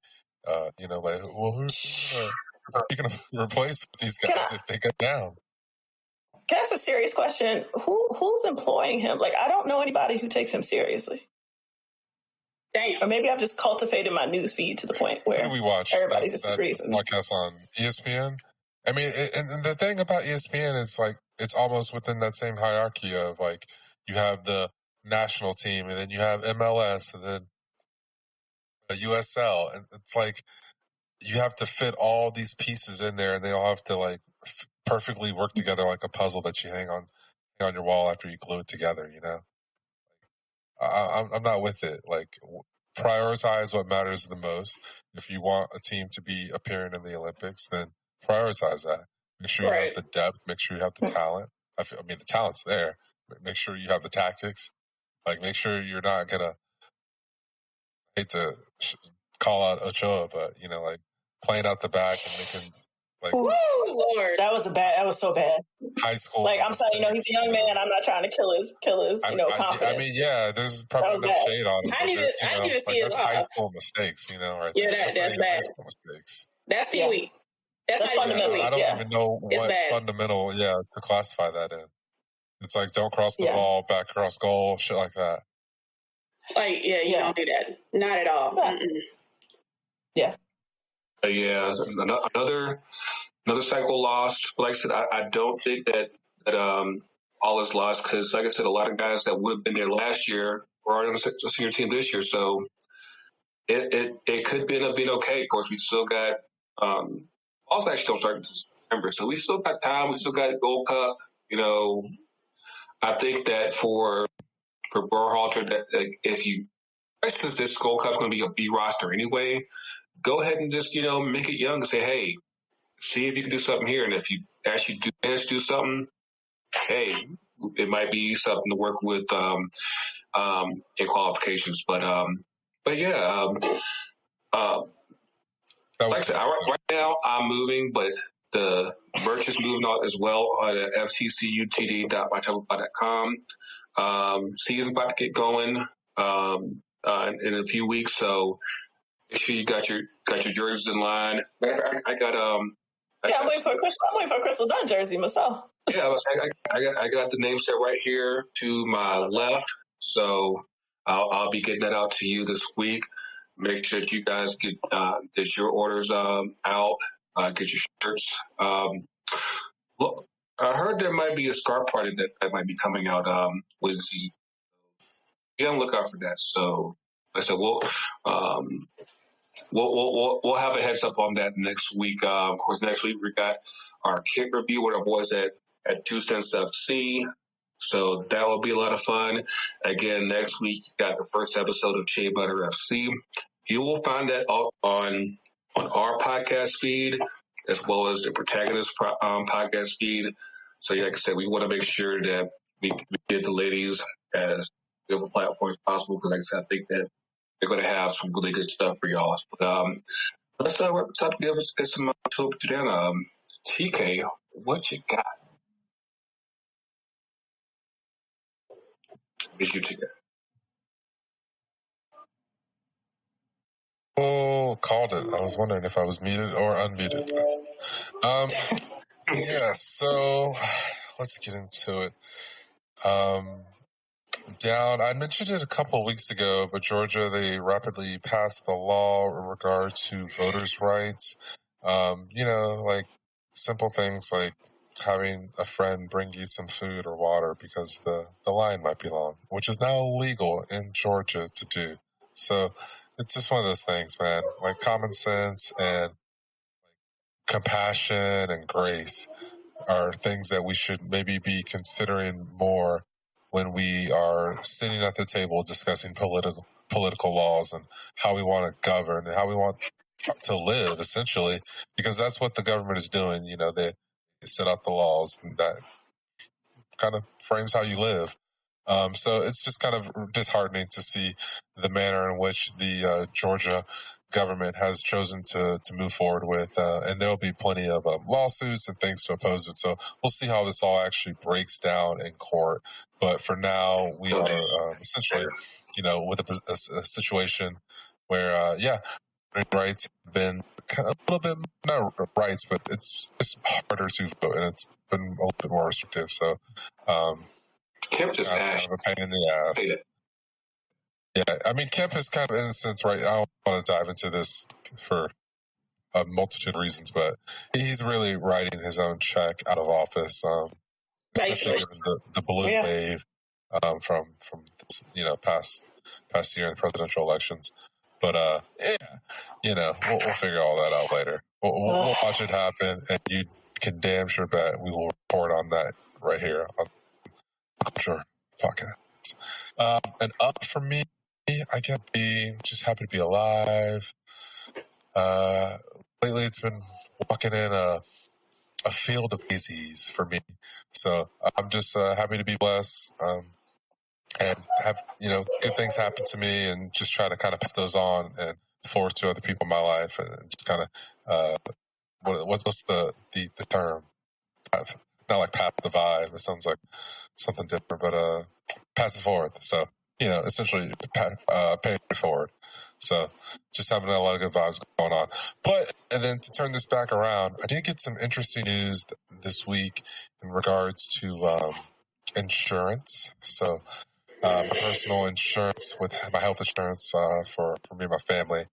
Speaker 3: Who's going to replace these guys if they get down?
Speaker 5: Can I ask a serious question? Who's employing him? Like, I don't know anybody who takes him seriously.
Speaker 4: Damn.
Speaker 5: Or maybe I've just cultivated my news feed to the point where
Speaker 3: we watch
Speaker 5: everybody disagrees with me.
Speaker 3: Podcast on ESPN. I mean, and the thing about ESPN is like it's almost within that same hierarchy of like you have the national team and then you have MLS and then the USL, and it's like you have to fit all these pieces in there, and they all have to like perfectly work together like a puzzle that you hang on your wall after you glue it together. I'm not with it. Like, prioritize what matters the most. If you want a team to be appearing in the Olympics, then prioritize that. Make sure you have the depth. Make sure you have the talent. I mean, the talent's there. Make sure you have the tactics. Like, make sure you're not gonna. I hate to call out Ochoa, but like playing out the back and making Like,
Speaker 5: Lord, that was so bad.
Speaker 3: High school.
Speaker 5: Like, I'm sorry, he's a young man. I'm not trying to kill his, confidence.
Speaker 3: I mean, yeah, there's probably no shade on it.
Speaker 4: I didn't even see
Speaker 3: that's high school mistakes, right?
Speaker 4: Yeah, that's bad.
Speaker 3: High school mistakes.
Speaker 4: That's Pee-wee. That's
Speaker 5: fundamental.
Speaker 3: I don't even know what fundamental, to classify that in. It's like, don't cross the ball, back across goal, shit like that.
Speaker 4: Like, you don't do that. Not at all.
Speaker 5: Yeah.
Speaker 2: Another cycle lost. Like I said, I don't think that all is lost because, like I said, a lot of guys that would have been there last year are on the senior team this year. So it could be a bit okay. Of course, we still got also actually don't start in September, so we still got time. We still got Gold Cup. I think that for Berhalter, that if you, since this Gold Cup's going to be a B roster anyway, go ahead and just make it young and say, hey, see if you can do something here, and if you actually do manage to do something, hey, it might be something to work with in qualifications. But yeah, like I said, right now I'm moving, but the merch is moving out as well at fccutd.mytopopod.com. Season's about to get going in a few weeks, so make sure you got your jerseys in line. I got
Speaker 5: I'm waiting for a Crystal Dunn jersey myself.
Speaker 2: Yeah, I got the name set right here to my left, so I'll be getting that out to you this week. Make sure that you guys get your orders out, get your shirts. Look, I heard there might be a scarf party that might be coming out. Be on the lookout for that. So like I said, we'll have a heads up on that next week. Of course, next week we got our kick review with our boys at 2 Cents FC. So that will be a lot of fun. Again, next week, you got the first episode of Shea Butter FC. You will find that on our podcast feed, as well as the Protagonist podcast feed. So, like I said, we want to make sure that we give the ladies as good of a platform as possible, because, like I said, I think that they're going to have some really good stuff for y'all. But let's wrap this up and get some topic today. TK, what you got? Is you today?
Speaker 3: Oh, called it. I was wondering if I was muted or unmuted. Yeah, so let's get into it. I mentioned it a couple of weeks ago, but Georgia, they rapidly passed the law in regard to voters' rights. Like simple things like having a friend bring you some food or water because the line might be long, which is now illegal in Georgia to do. So it's just one of those things, man. Like common sense and compassion and grace are things that we should maybe be considering more when we are sitting at the table discussing political laws and how we want to govern and how we want to live, essentially, because that's what the government is doing. They set out the laws and that kind of frames how you live. So it's just kind of disheartening to see the manner in which the Georgia government has chosen to move forward with, and there'll be plenty of lawsuits and things to oppose it. So we'll see how this all actually breaks down in court. But for now, we are essentially, with a situation where, rights have been a little bit, not rights, but it's harder to vote, and it's been a little bit more restrictive. So,
Speaker 2: Kemp just
Speaker 3: kind of a pain in the ass. Yeah, I mean, Kemp is kind of, in a sense, right? I don't want to dive into this for a multitude of reasons, but he's really writing his own check out of office, especially given the balloon wave from past year in presidential elections. But we'll figure all that out later. We'll watch it happen, and you can damn sure bet we will report on that right here on Sure podcast. And up for me, I can't be just happy to be alive. Lately, it's been walking in a field of daisies for me. So I'm just happy to be blessed and have good things happen to me, and just try to kind of pass those on and forward to other people in my life, and just kind of what's the term? Not like pass the vibe. It sounds like something different, but pass it forward. So, essentially pay it forward. So just having a lot of good vibes going on. And then to turn this back around, I did get some interesting news this week in regards to insurance. So my personal insurance with my health insurance for me and my family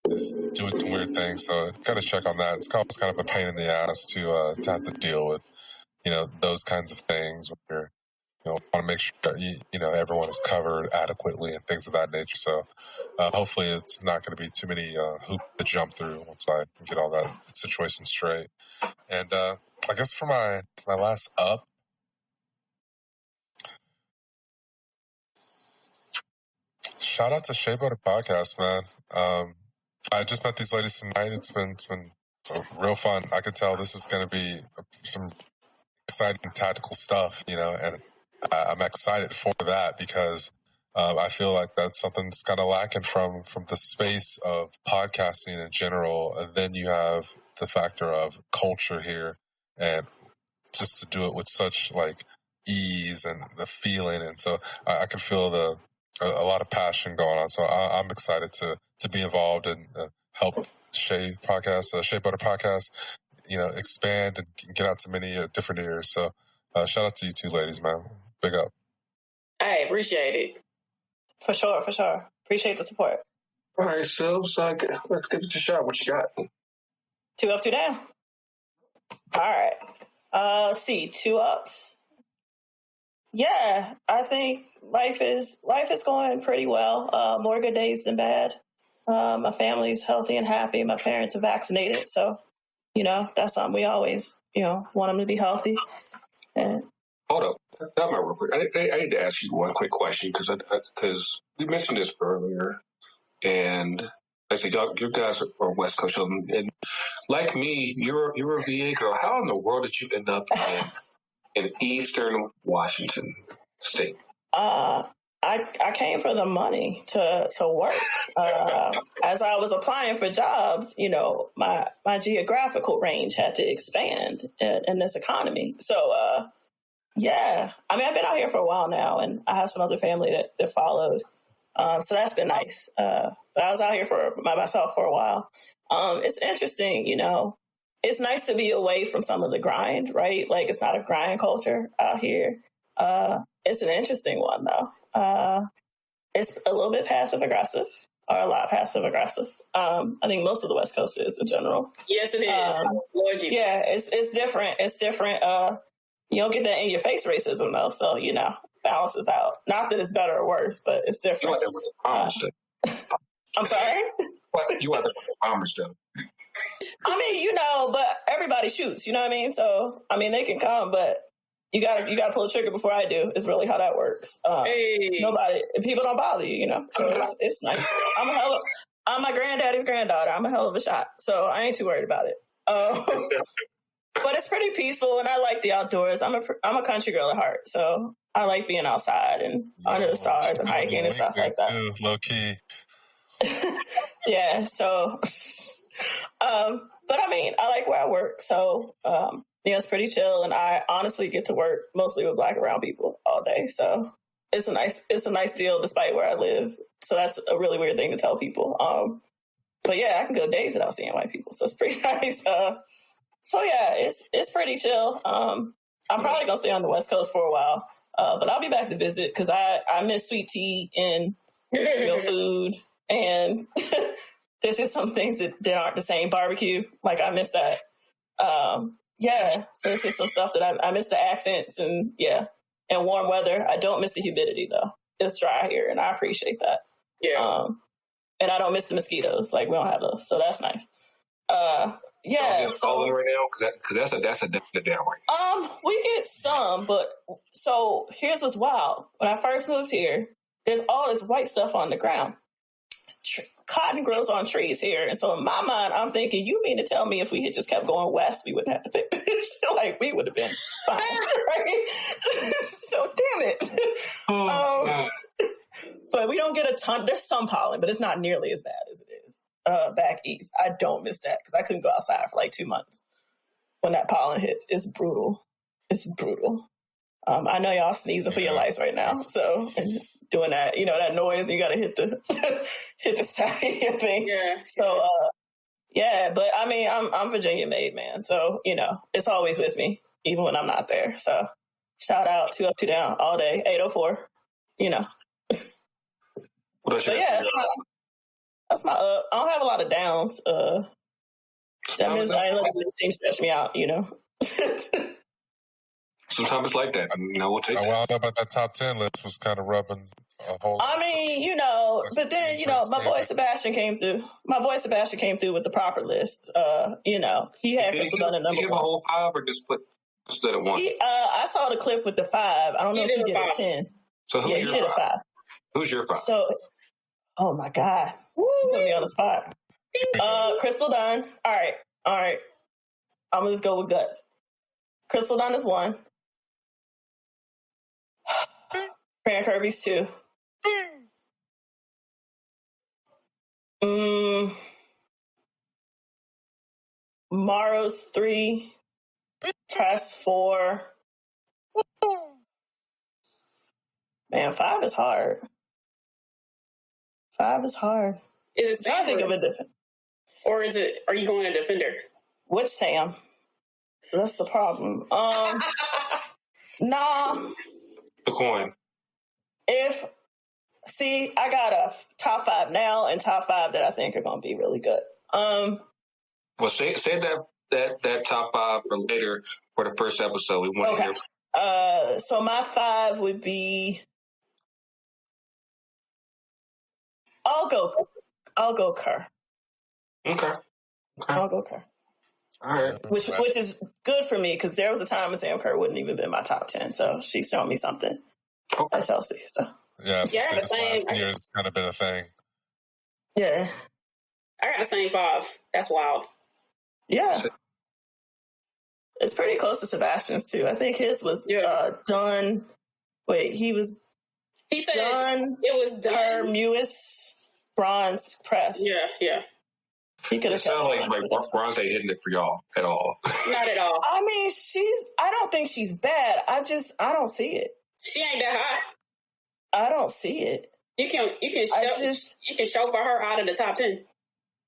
Speaker 3: is doing some weird things. So got to check on that. It's kind of a pain in the ass to have to deal with, those kinds of things where want to make sure that everyone is covered adequately and things of that nature. So hopefully it's not going to be too many hoops to jump through once I get all that situation straight. And I guess for my last up, shout out to Shea Butter Podcast, man. I just met these ladies tonight. It's been real fun. I could tell this is going to be some exciting tactical stuff, and I'm excited for that because I feel like that's something that's kind of lacking from the space of podcasting in general. And then you have the factor of culture here, and just to do it with such like ease and the feeling, and so I can feel a lot of passion going on. So I'm excited to be involved and help Shea Butter Podcast, expand and get out to many different ears. So shout out to you two ladies, man. Big up.
Speaker 4: I appreciate it.
Speaker 5: For sure. Appreciate the support.
Speaker 2: All right, Sylvs, let's give it a shot. What you got?
Speaker 5: 2 up, 2 down. All right. Let's see. 2 ups. Yeah, I think life is going pretty well. More good days than bad. My family's healthy and happy. My parents are vaccinated, so that's something we always want them to be healthy. And
Speaker 2: hold up, that might real quick. I need to ask you one quick question because we mentioned this earlier, and I said you guys are West Coast, and like me, you're a VA girl. How in the world did you end up in Eastern Washington State?
Speaker 5: I came for the money to work. As I was applying for jobs, my geographical range had to expand in this economy. So, yeah, I mean, I've been out here for a while now, and I have some other family that followed. So that's been nice. But I was out here by myself for a while. It's interesting, it's nice to be away from some of the grind, right? Like it's not a grind culture out here. It's an interesting one though. It's a little bit passive aggressive, or a lot passive aggressive. I think most of the West Coast is in general.
Speaker 4: Yes, it is.
Speaker 5: Yeah, it's different. It's different. You don't get that in your face racism though, so balances out. Not that it's better or worse, but it's different.
Speaker 2: You want that with the bombers though.
Speaker 5: I'm sorry?
Speaker 2: What? You want that with the bombers though.
Speaker 5: I mean, but everybody shoots, you know what I mean? So, I mean, they can come, but you gotta pull the trigger before I do. Is really how that works. People don't bother you, So it's nice. I'm my granddaddy's granddaughter. I'm a hell of a shot, so I ain't too worried about it. But it's pretty peaceful, and I like the outdoors. I'm a country girl at heart, so I like being outside and under the stars and hiking and stuff like that.
Speaker 3: Too, low key.
Speaker 5: Yeah. So, but I mean, I like where I work, so. It's pretty chill, and I honestly get to work mostly with Black and brown people all day. So it's a nice deal despite where I live. So that's a really weird thing to tell people. But yeah, I can go days without seeing white people, so it's pretty nice. So yeah, it's pretty chill. I'm probably gonna stay on the West Coast for a while, but I'll be back to visit because I miss sweet tea and real food, and there's just some things that aren't the same. Barbecue, like I miss that. Yeah, so it's just some stuff that I miss the accents and warm weather. I don't miss the humidity though. It's dry here, and I appreciate that.
Speaker 4: Yeah,
Speaker 5: and I don't miss the mosquitoes. Like we don't have those, so that's nice.
Speaker 2: Yeah, just calling right now because that's a definite down right.
Speaker 5: We get some, but so here's what's wild. When I first moved here, there's all this white stuff on the ground. Cotton grows on trees here, and so in my mind, I'm thinking, you mean to tell me if we had just kept going west, we wouldn't have to pick this? Like we would have been fine, right? So damn it. But we don't get a ton. There's some pollen, but it's not nearly as bad as it is back east. I don't miss that because I couldn't go outside for like 2 months when that pollen hits. It's brutal. It's brutal. I know y'all sneezing for your lives right now. So, and just doing that, that noise, you got to hit the, hit the side of your thing.
Speaker 4: Yeah.
Speaker 5: So, yeah, but I mean, I'm Virginia made, man. So, it's always with me, even when I'm not there. So shout out 2 Up, 2 Down all day, 804,
Speaker 2: What
Speaker 5: But yeah, that's my up. I don't have a lot of downs. That means I ain't letting the team stretch me out,
Speaker 2: Sometimes it's like that. We'll take that.
Speaker 3: Well, I know about that top 10 list was kind of rubbing a hole.
Speaker 5: I mean, but then, my boy Sebastian came through. My boy Sebastian came through with the proper list. He had Crystal Dunn at number 1.
Speaker 2: Did he give a whole 5 or just put instead of 1?
Speaker 5: I saw the clip with the 5. I don't know if he did a 10.
Speaker 2: So who's your
Speaker 5: he did
Speaker 2: 5?
Speaker 5: a 5.
Speaker 2: Who's your 5?
Speaker 5: So, oh my God. You put me on the spot. Crystal Dunn. All right. I'm going to just go with guts. Crystal Dunn is 1. Fran Kirby's 2. Morrow's 3. Press 4. Man, 5 is hard. 5 is hard.
Speaker 4: Is it
Speaker 5: I think of it different.
Speaker 4: Or are you going to defender?
Speaker 5: Which Sam? That's the problem. Nah.
Speaker 2: The coin.
Speaker 5: I got a top 5 now and top 5 that I think are going to be really good.
Speaker 2: Well, say that top 5 for later for the first episode. We want to hear.
Speaker 5: So my 5 would be. I'll go Kerr.
Speaker 2: Okay.
Speaker 5: I'll go Kerr.
Speaker 2: All right.
Speaker 5: Which is good for me because there was a time when Sam Kerr wouldn't even been my top 10. So she's shown me something at Chelsea. So
Speaker 3: yeah,
Speaker 4: the same.
Speaker 3: Last year's kind of been a thing.
Speaker 5: Yeah.
Speaker 4: I got the same 5. That's wild.
Speaker 5: Yeah. It's pretty close to Sebastian's too. I think his was done. Wait,
Speaker 4: he said
Speaker 5: done.
Speaker 4: It was done.
Speaker 5: Mewis, Bronze, Press.
Speaker 4: Yeah.
Speaker 5: He could have.
Speaker 2: It sounded like Bronze ain't hitting it for y'all at all.
Speaker 4: Not at all.
Speaker 5: I mean, I don't think she's bad. I don't see it.
Speaker 4: She ain't that hot.
Speaker 5: I don't see it.
Speaker 4: You can chauffeur her out of the top 10.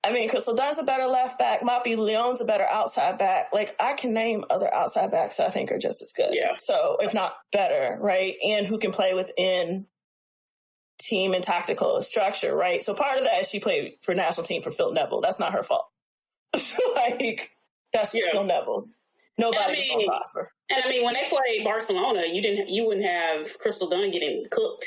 Speaker 5: I mean, Crystal Dunn's a better left back. Moppy Leon's a better outside back. Like, I can name other outside backs that I think are just as good.
Speaker 4: Yeah.
Speaker 5: So, if not better, right? And who can play within team and tactical structure, right? So, part of that is she played for national team for Phil Neville. That's not her fault. That's Phil Neville. Nobody's going to prosper.
Speaker 4: And I mean, when they played Barcelona, you wouldn't have Crystal Dunn getting cooked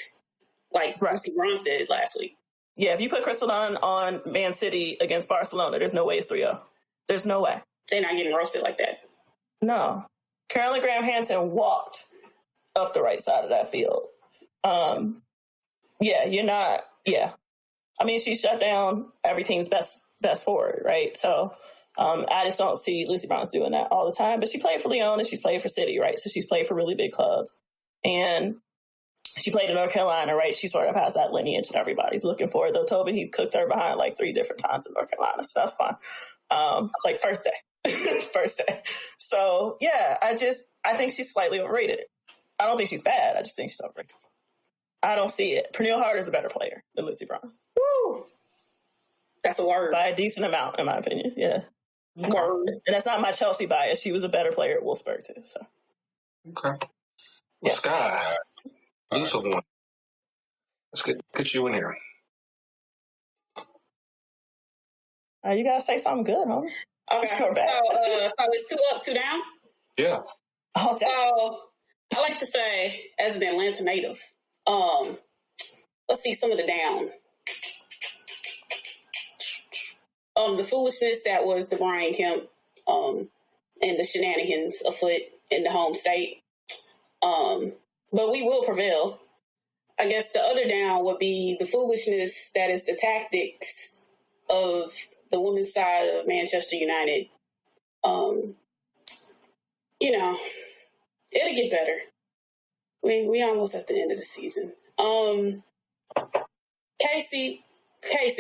Speaker 4: like Lucy Bronze did last week.
Speaker 5: Yeah, if you put Crystal Dunn on Man City against Barcelona, there's no way it's 3-0. There's no way.
Speaker 4: They're not getting roasted like that.
Speaker 5: No. Carolyn Graham Hansen walked up the right side of that field. You're not. Yeah. I mean, she shut down every team's best forward, right? So I just don't see Lucy Bronze doing that all the time. But she played for Lyon and she's played for City, right? So she's played for really big clubs. And she played in North Carolina, right? She sort of has that lineage and everybody's looking for it. Though Toby, he cooked her behind like 3 different times in North Carolina. So that's fine. Like first day. So yeah, I think she's slightly overrated. I don't think she's bad. I just think she's overrated. I don't see it. Pernille Harder's a better player than Lucy Bronze.
Speaker 4: Woo! That's a word.
Speaker 5: By a decent amount, in my opinion. Yeah.
Speaker 4: Word.
Speaker 5: And that's not my Chelsea bias. She was a better player at Wolfsburg too. So.
Speaker 2: Okay. Well, Sky. Lisa one. Let's get you in here.
Speaker 5: You gotta say something good, huh?
Speaker 4: Okay. So it's 2 up, 2 down?
Speaker 2: Yeah.
Speaker 5: Oh,
Speaker 4: so I like to say, as an Atlanta native, let's see some of the down. The foolishness that was the Brian Kemp, and the shenanigans afoot in the home state. But we will prevail. I guess the other down would be the foolishness that is the tactics of the women's side of Manchester United. It'll get better. We almost at the end of the season. Casey,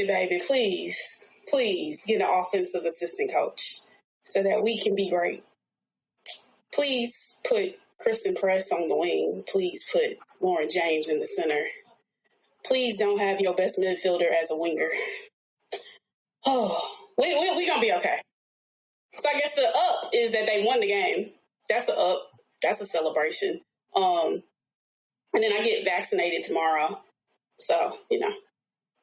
Speaker 4: baby, please please get an offensive assistant coach so that we can be great. Please put Kristen Press on the wing. Please put Lauren James in the center. Please don't have your best midfielder as a winger. Oh, we gonna be okay. So I guess the up is that they won the game. That's a up. That's a celebration. And then I get vaccinated tomorrow. So,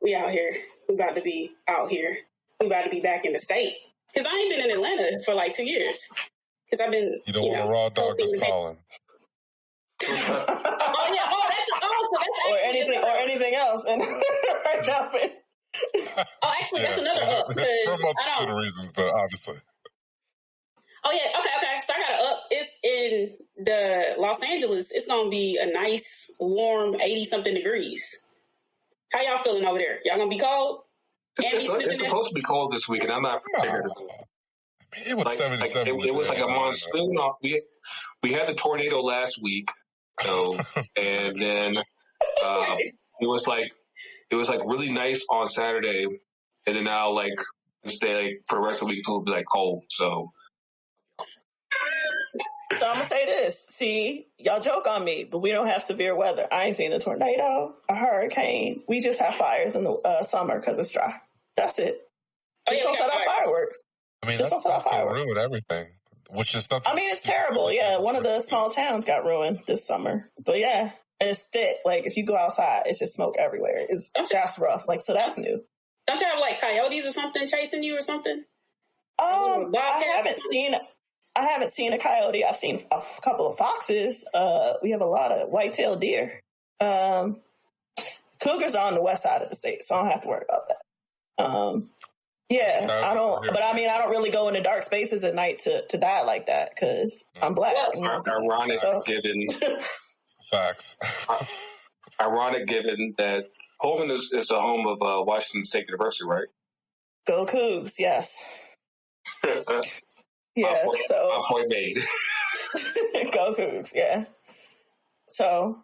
Speaker 4: we out here. We about to be out here. We about to be back in the state. Because I ain't been in Atlanta for like 2 years. Because I've been,
Speaker 3: You know what a raw dog is calling.
Speaker 4: Oh, yeah. So that's
Speaker 5: or anything else. And right now,
Speaker 4: actually, that's another up.
Speaker 3: There are a multitude of reasons, but obviously.
Speaker 4: Oh, yeah. Okay. So I got an up. It's in the Los Angeles. It's going to be a nice, warm 80-something degrees. How y'all feeling over there? Y'all going to be cold?
Speaker 2: It's supposed to be cold this week, and I'm not prepared.
Speaker 3: It was 77.
Speaker 2: It was like a monsoon. We had the tornado last week, so and then it was like really nice on Saturday, and then now stay for the rest of the week it'll be like cold. So
Speaker 5: I'm gonna say this. See, y'all joke on me, but we don't have severe weather. I ain't seen a tornado, a hurricane. We just have fires in the summer because it's dry. That's it. Just don't set off fireworks.
Speaker 3: I mean, that's going to ruin everything, which is nothing.
Speaker 5: I mean, it's terrible. Yeah, one of the small towns got ruined this summer. But yeah, and it's thick. Like, if you go outside, it's just smoke everywhere. That's rough. Like, so that's new.
Speaker 4: Don't you have, like, coyotes or something chasing you or something?
Speaker 5: I haven't seen a coyote. I've seen a couple of foxes. We have a lot of white-tailed deer. Cougars are on the west side of the state, so I don't have to worry about that. I don't. But I mean, I don't really go into dark spaces at night to die like that because I'm black.
Speaker 2: Ironic, given
Speaker 3: facts.
Speaker 2: Ironic, given that Pullman is the home of Washington State University, right?
Speaker 5: Go Cougs, yes. Yeah.
Speaker 2: My point made.
Speaker 5: Go Cougs, yeah. So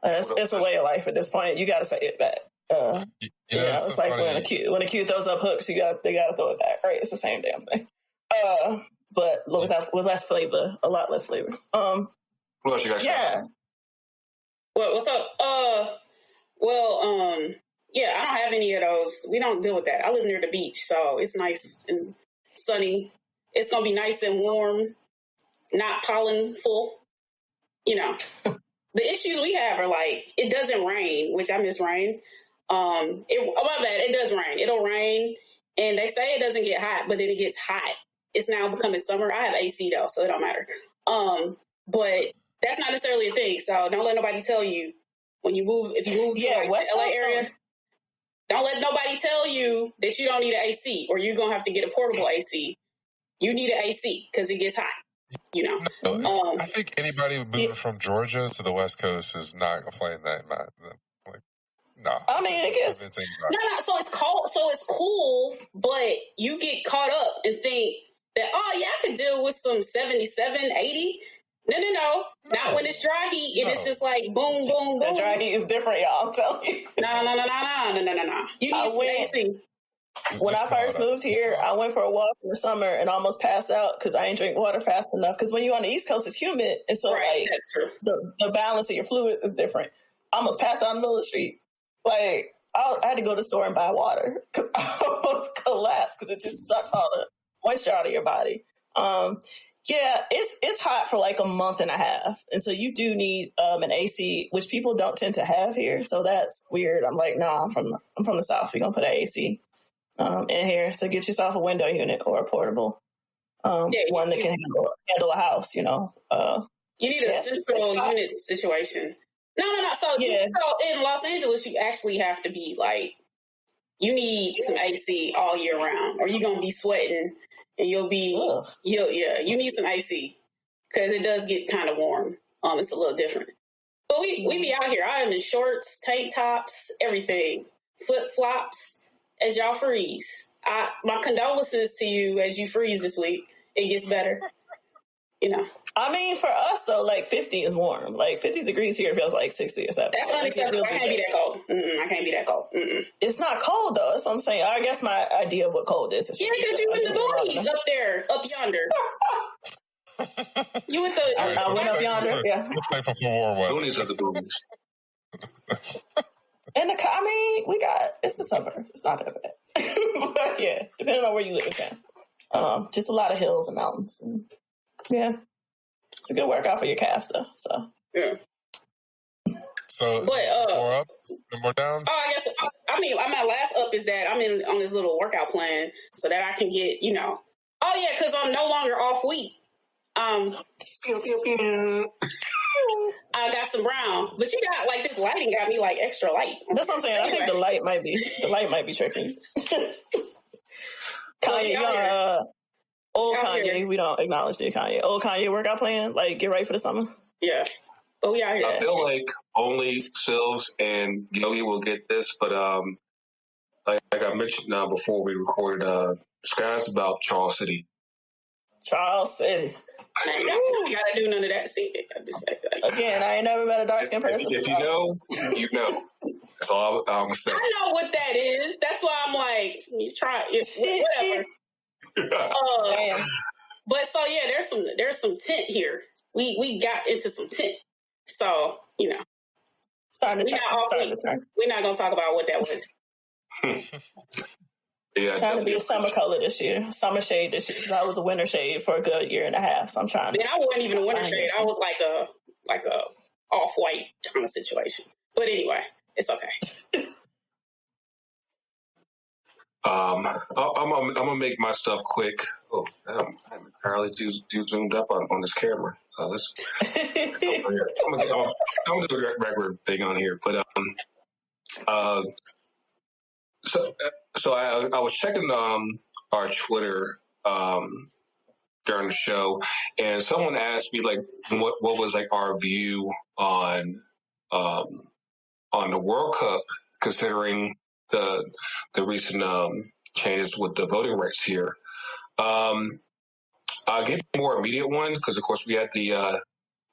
Speaker 5: it's a way of life at this point. You got to say it back. It's like when a Q throws up hooks, they got to throw it back, right? It's the same damn thing. But with less flavor, a lot less flavor.
Speaker 2: What else you guys?
Speaker 4: Yeah. What's up? I don't have any of those. We don't deal with that. I live near the beach, so it's nice and sunny. It's gonna be nice and warm, not pollen full. The issues we have are like it doesn't rain, which I miss rain. My bad. It does rain. It'll rain, and they say it doesn't get hot, but then it gets hot. It's now becoming summer. I have AC though, so it don't matter. But that's not necessarily a thing. So don't let nobody tell you when you move. If you move to the LA area, don't let nobody tell you that you don't need an AC or you're gonna have to get a portable AC. You need an AC because it gets hot.
Speaker 3: I think anybody moving from Georgia to the West Coast is not playing that. No.
Speaker 5: I mean, I guess.
Speaker 4: No. So it's cold. So it's cool, but you get caught up and think that, I could deal with some 77, 80. No. Not when it's dry heat and it's just like boom, boom, boom.
Speaker 5: The dry heat is different, y'all. I'm telling you.
Speaker 4: No. You need some AC.
Speaker 5: When I first moved here, I went for a walk in the summer and almost passed out because I ain't drink water fast enough. Because when you're on the East Coast, it's humid. And so,
Speaker 4: that's true.
Speaker 5: The balance of your fluids is different. I almost passed out in the middle of the street. Like, I had to go to the store and buy water because I almost collapsed because it just sucks all the moisture out of your body. It's hot for like a month and a half. And so you do need an AC, which people don't tend to have here. So that's weird. I'm like, I'm from the South. We're going to put an AC in here. So get yourself a window unit or a portable one that can handle a house, You
Speaker 4: need a central unit situation. No. So in Los Angeles, you actually have to be like, you need some AC all year round, or you're gonna be sweating, and you need some AC because it does get kind of warm. It's a little different, but we be out here. I am in shorts, tank tops, everything, flip flops as y'all freeze. My condolences to you as you freeze this week. It gets better.
Speaker 5: I mean, for us, though, like 50 is warm. Like 50 degrees here feels like 60 or 70.
Speaker 4: That's unacceptable. I can't be that cold. I can't be that cold.
Speaker 5: It's not cold, though. That's what I'm saying. I guess my idea of what cold is.
Speaker 4: Yeah, because you in the boonies up there, up yonder. You with the...
Speaker 5: I went up yonder, yeah.
Speaker 2: Boonies are the boonies.
Speaker 5: And it's the suburbs. It's not that bad. But yeah, depending on where you live in town. Just a lot of hills and mountains. And, yeah. It's a good workout for your calves, though. So
Speaker 4: yeah.
Speaker 3: So
Speaker 4: but,
Speaker 3: more up and more downs?
Speaker 4: Oh, I guess. My last up is that I'm on this little workout plan so that I can get, Oh yeah, because I'm no longer off wheat. I got some brown, but you got like this lighting got me like extra light.
Speaker 5: That's what I'm saying. Anyway. I think the light might be tricky. Kanye, old Kanye. We don't acknowledge the Kanye. Old Kanye workout plan. Like get ready for the summer.
Speaker 4: Yeah. Oh yeah.
Speaker 2: I feel like only Sylvs and Yogi will get this, but like I mentioned before we recorded, this guy's about Charles City.
Speaker 5: Charles City.
Speaker 4: You gotta do none of that. See,
Speaker 5: again, I ain't never met a dark skinned person.
Speaker 2: If you know, you know. That's all I'm gonna say.
Speaker 4: I know what that is. That's why I'm like, you try it, whatever. But so yeah, there's some tint here. We got into some tint. So
Speaker 5: starting to turn.
Speaker 4: We're not gonna talk about what that was.
Speaker 2: Yeah,
Speaker 5: trying to be a summer color this year, summer shade this year. I was a winter shade for a good year and a half, so I'm trying to.
Speaker 4: And I wasn't even a winter shade. I was like a off-white kind of situation. But anyway, it's okay.
Speaker 2: I'm gonna make my stuff quick. Oh, I'm apparently too zoomed up on this camera. I'm gonna do a regular thing on here, but So I was checking our Twitter during the show, and someone asked me like what was like our view on the World Cup, considering the recent changes with the voting rights here. I'll get a more immediate one because of course we had the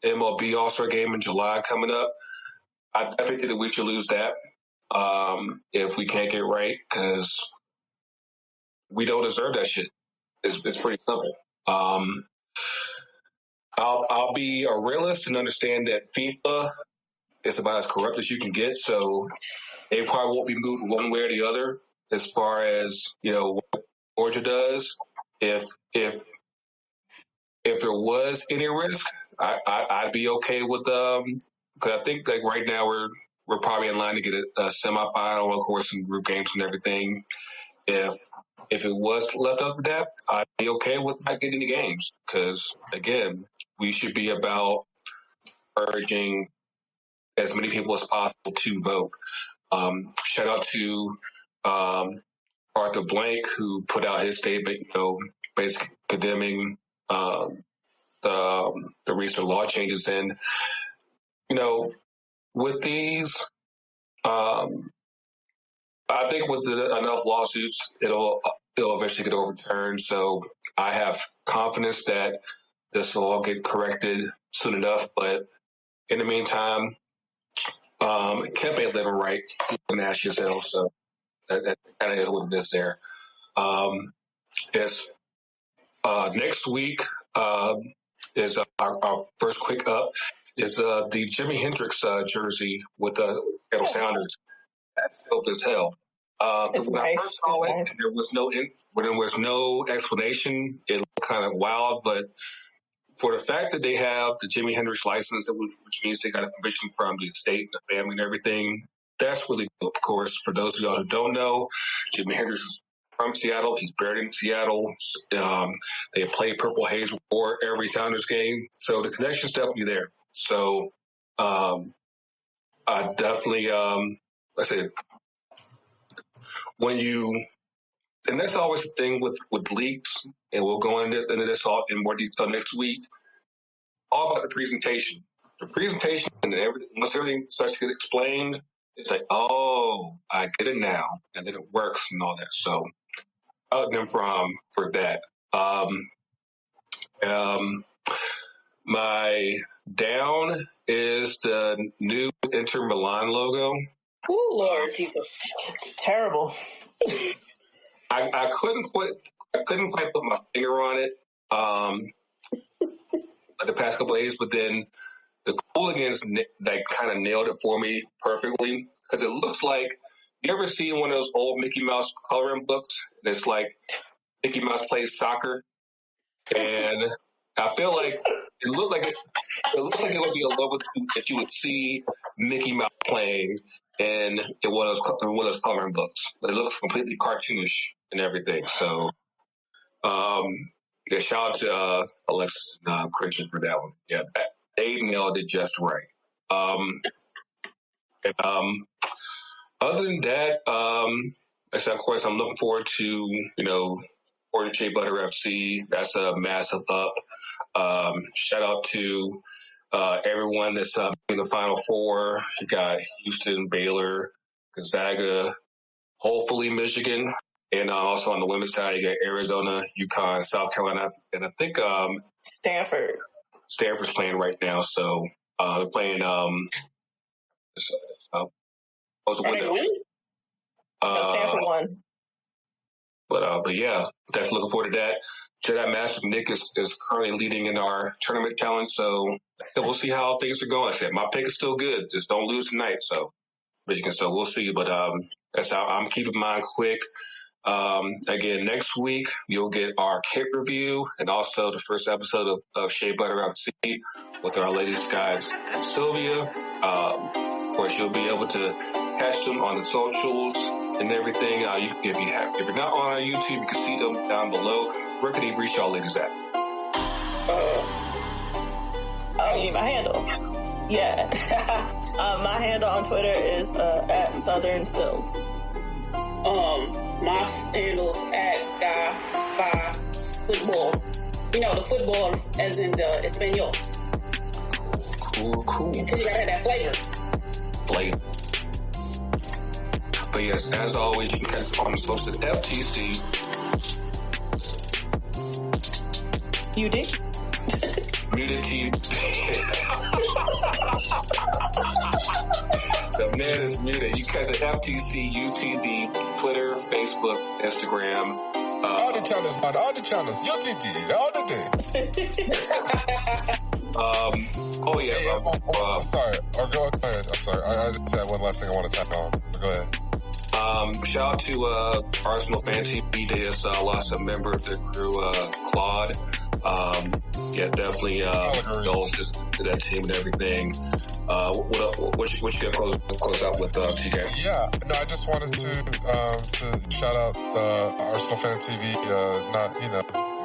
Speaker 2: MLB All-Star game in July coming up. I definitely think that we should lose that. If we can't get right, because we don't deserve that shit. It's pretty simple. I'll be a realist and understand that FIFA is about as corrupt as you can get, so they probably won't be moved one way or the other as far as what Georgia does. If there was any risk, I'd be okay with because I think like right now we're probably in line to get a semifinal, of course, in group games and everything. If it was left up to that, I'd be okay with not getting the games because, again, we should be about urging as many people as possible to vote. Shout out to Arthur Blank, who put out his statement, basically condemning the recent law changes. And, with these, I think with enough lawsuits, it'll eventually get overturned. So I have confidence that this will all get corrected soon enough. But in the meantime, Kemp ain't living right. You can ask yourself. So that kind of is what it is there. Next week is our first quick up. Is the Jimi Hendrix jersey with the Seattle Sounders. That's dope as hell. When I first saw it, there was no explanation. It looked kind of wild, but for the fact that they have the Jimi Hendrix license, which means they got a conviction from the estate and the family and everything, that's really dope. Of course, for those of y'all who don't know, Jimi Hendrix is from Seattle. He's buried in Seattle. They play Purple Haze before every Sounders game, so the connection's definitely there. So I definitely, I said, and that's always the thing with leaks, and we'll go into this all in more detail next week, all about the presentation. The presentation and everything, once everything starts to get explained, it's like, oh, I get it now, and then it works and all that. So out them for that. My down is the new Inter Milan logo.
Speaker 5: Oh, Lord Jesus. Terrible.
Speaker 2: I couldn't quite put my finger on it the past couple of days, but then the Hooligans that kind of nailed it for me perfectly, because it looks like, you ever seen one of those old Mickey Mouse coloring books? And it's like Mickey Mouse plays soccer, and I feel like it looks like it would be a logo if you would see Mickey Mouse playing in one of those coloring books. But it looks completely cartoonish and everything. So, yeah, shout out to Alexis and Christian for that one. Yeah, they nailed it just right. Other than that, I said, of course, I'm looking forward to, Shea Butter FC. That's a massive up. Shout out to everyone that's in the Final Four. You got Houston, Baylor, Gonzaga, hopefully Michigan. And also on the women's side, you got Arizona, UConn, South Carolina, and I think
Speaker 5: Stanford.
Speaker 2: Stanford's playing right now. So they're playing.
Speaker 5: Are they winning? Stanford won.
Speaker 2: But yeah, definitely looking forward to that. Jedi Master Nick is currently leading in our tournament challenge, so we'll see how things are going. I said my pick is still good. Just don't lose tonight. So Michigan, so we'll see. But that's how I'm keeping mine quick. Again, next week you'll get our kit review and also the first episode of Shea Butter FC with our latest guys, Sylvia. Of course, you'll be able to catch them on the socials and everything. If you're not on our YouTube, you can see them down below. Where can you reach y'all ladies at?
Speaker 5: I need my handle. Yeah. My handle on Twitter is at Southern Sylvs.
Speaker 4: My handle's at Sky5 Football. The football as in the Espanol.
Speaker 2: Cool.
Speaker 4: Because you gotta have that flavor.
Speaker 2: But yes, as always, you can catch us on the social FTC.
Speaker 5: UD?
Speaker 2: Muted TV. The man is muted. You catch the FTC, UTD, Twitter, Facebook, Instagram.
Speaker 3: All the channels, man. All the channels. UTD. All the day. Sorry. Go ahead. I'm sorry. I just had one last thing I want to tack on. Go ahead.
Speaker 2: Shout out to Arsenal Fan TV. They just lost a member of the crew, Claude. Yeah, definitely condolences to that team and everything. What you got close out with TK?
Speaker 3: Yeah, no, I just wanted to shout out Arsenal Fan TV. Not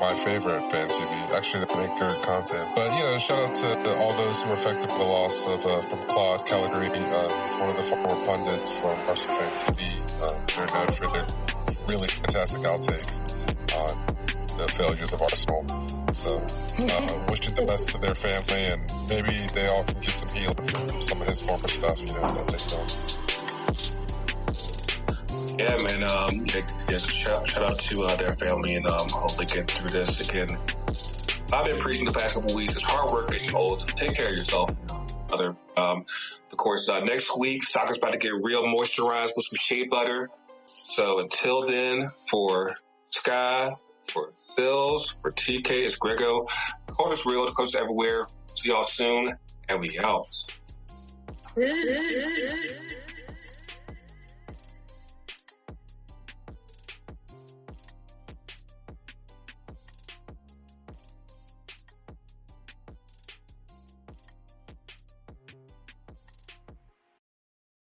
Speaker 3: my favorite fan TV, actually the maker content. But shout out to all those who were affected by the loss from Claude Calgary. He's one of the former pundits from Arsenal Fan TV. They're known for their really fantastic outtakes on the failures of Arsenal. So, wishing the best to their family, and maybe they all can get some healing from some of his former stuff, that they don't.
Speaker 2: Yeah, man. Shout out to their family, and hopefully get through this again. I've been preaching the past couple of weeks. It's hard work getting old. So take care of yourself. Of course, next week, soccer's about to get real moisturized with some shea butter. So until then, for Sky, for Sylvs, for TK, it's Greggo. Coach is real. The coach is everywhere. See y'all soon, and we out.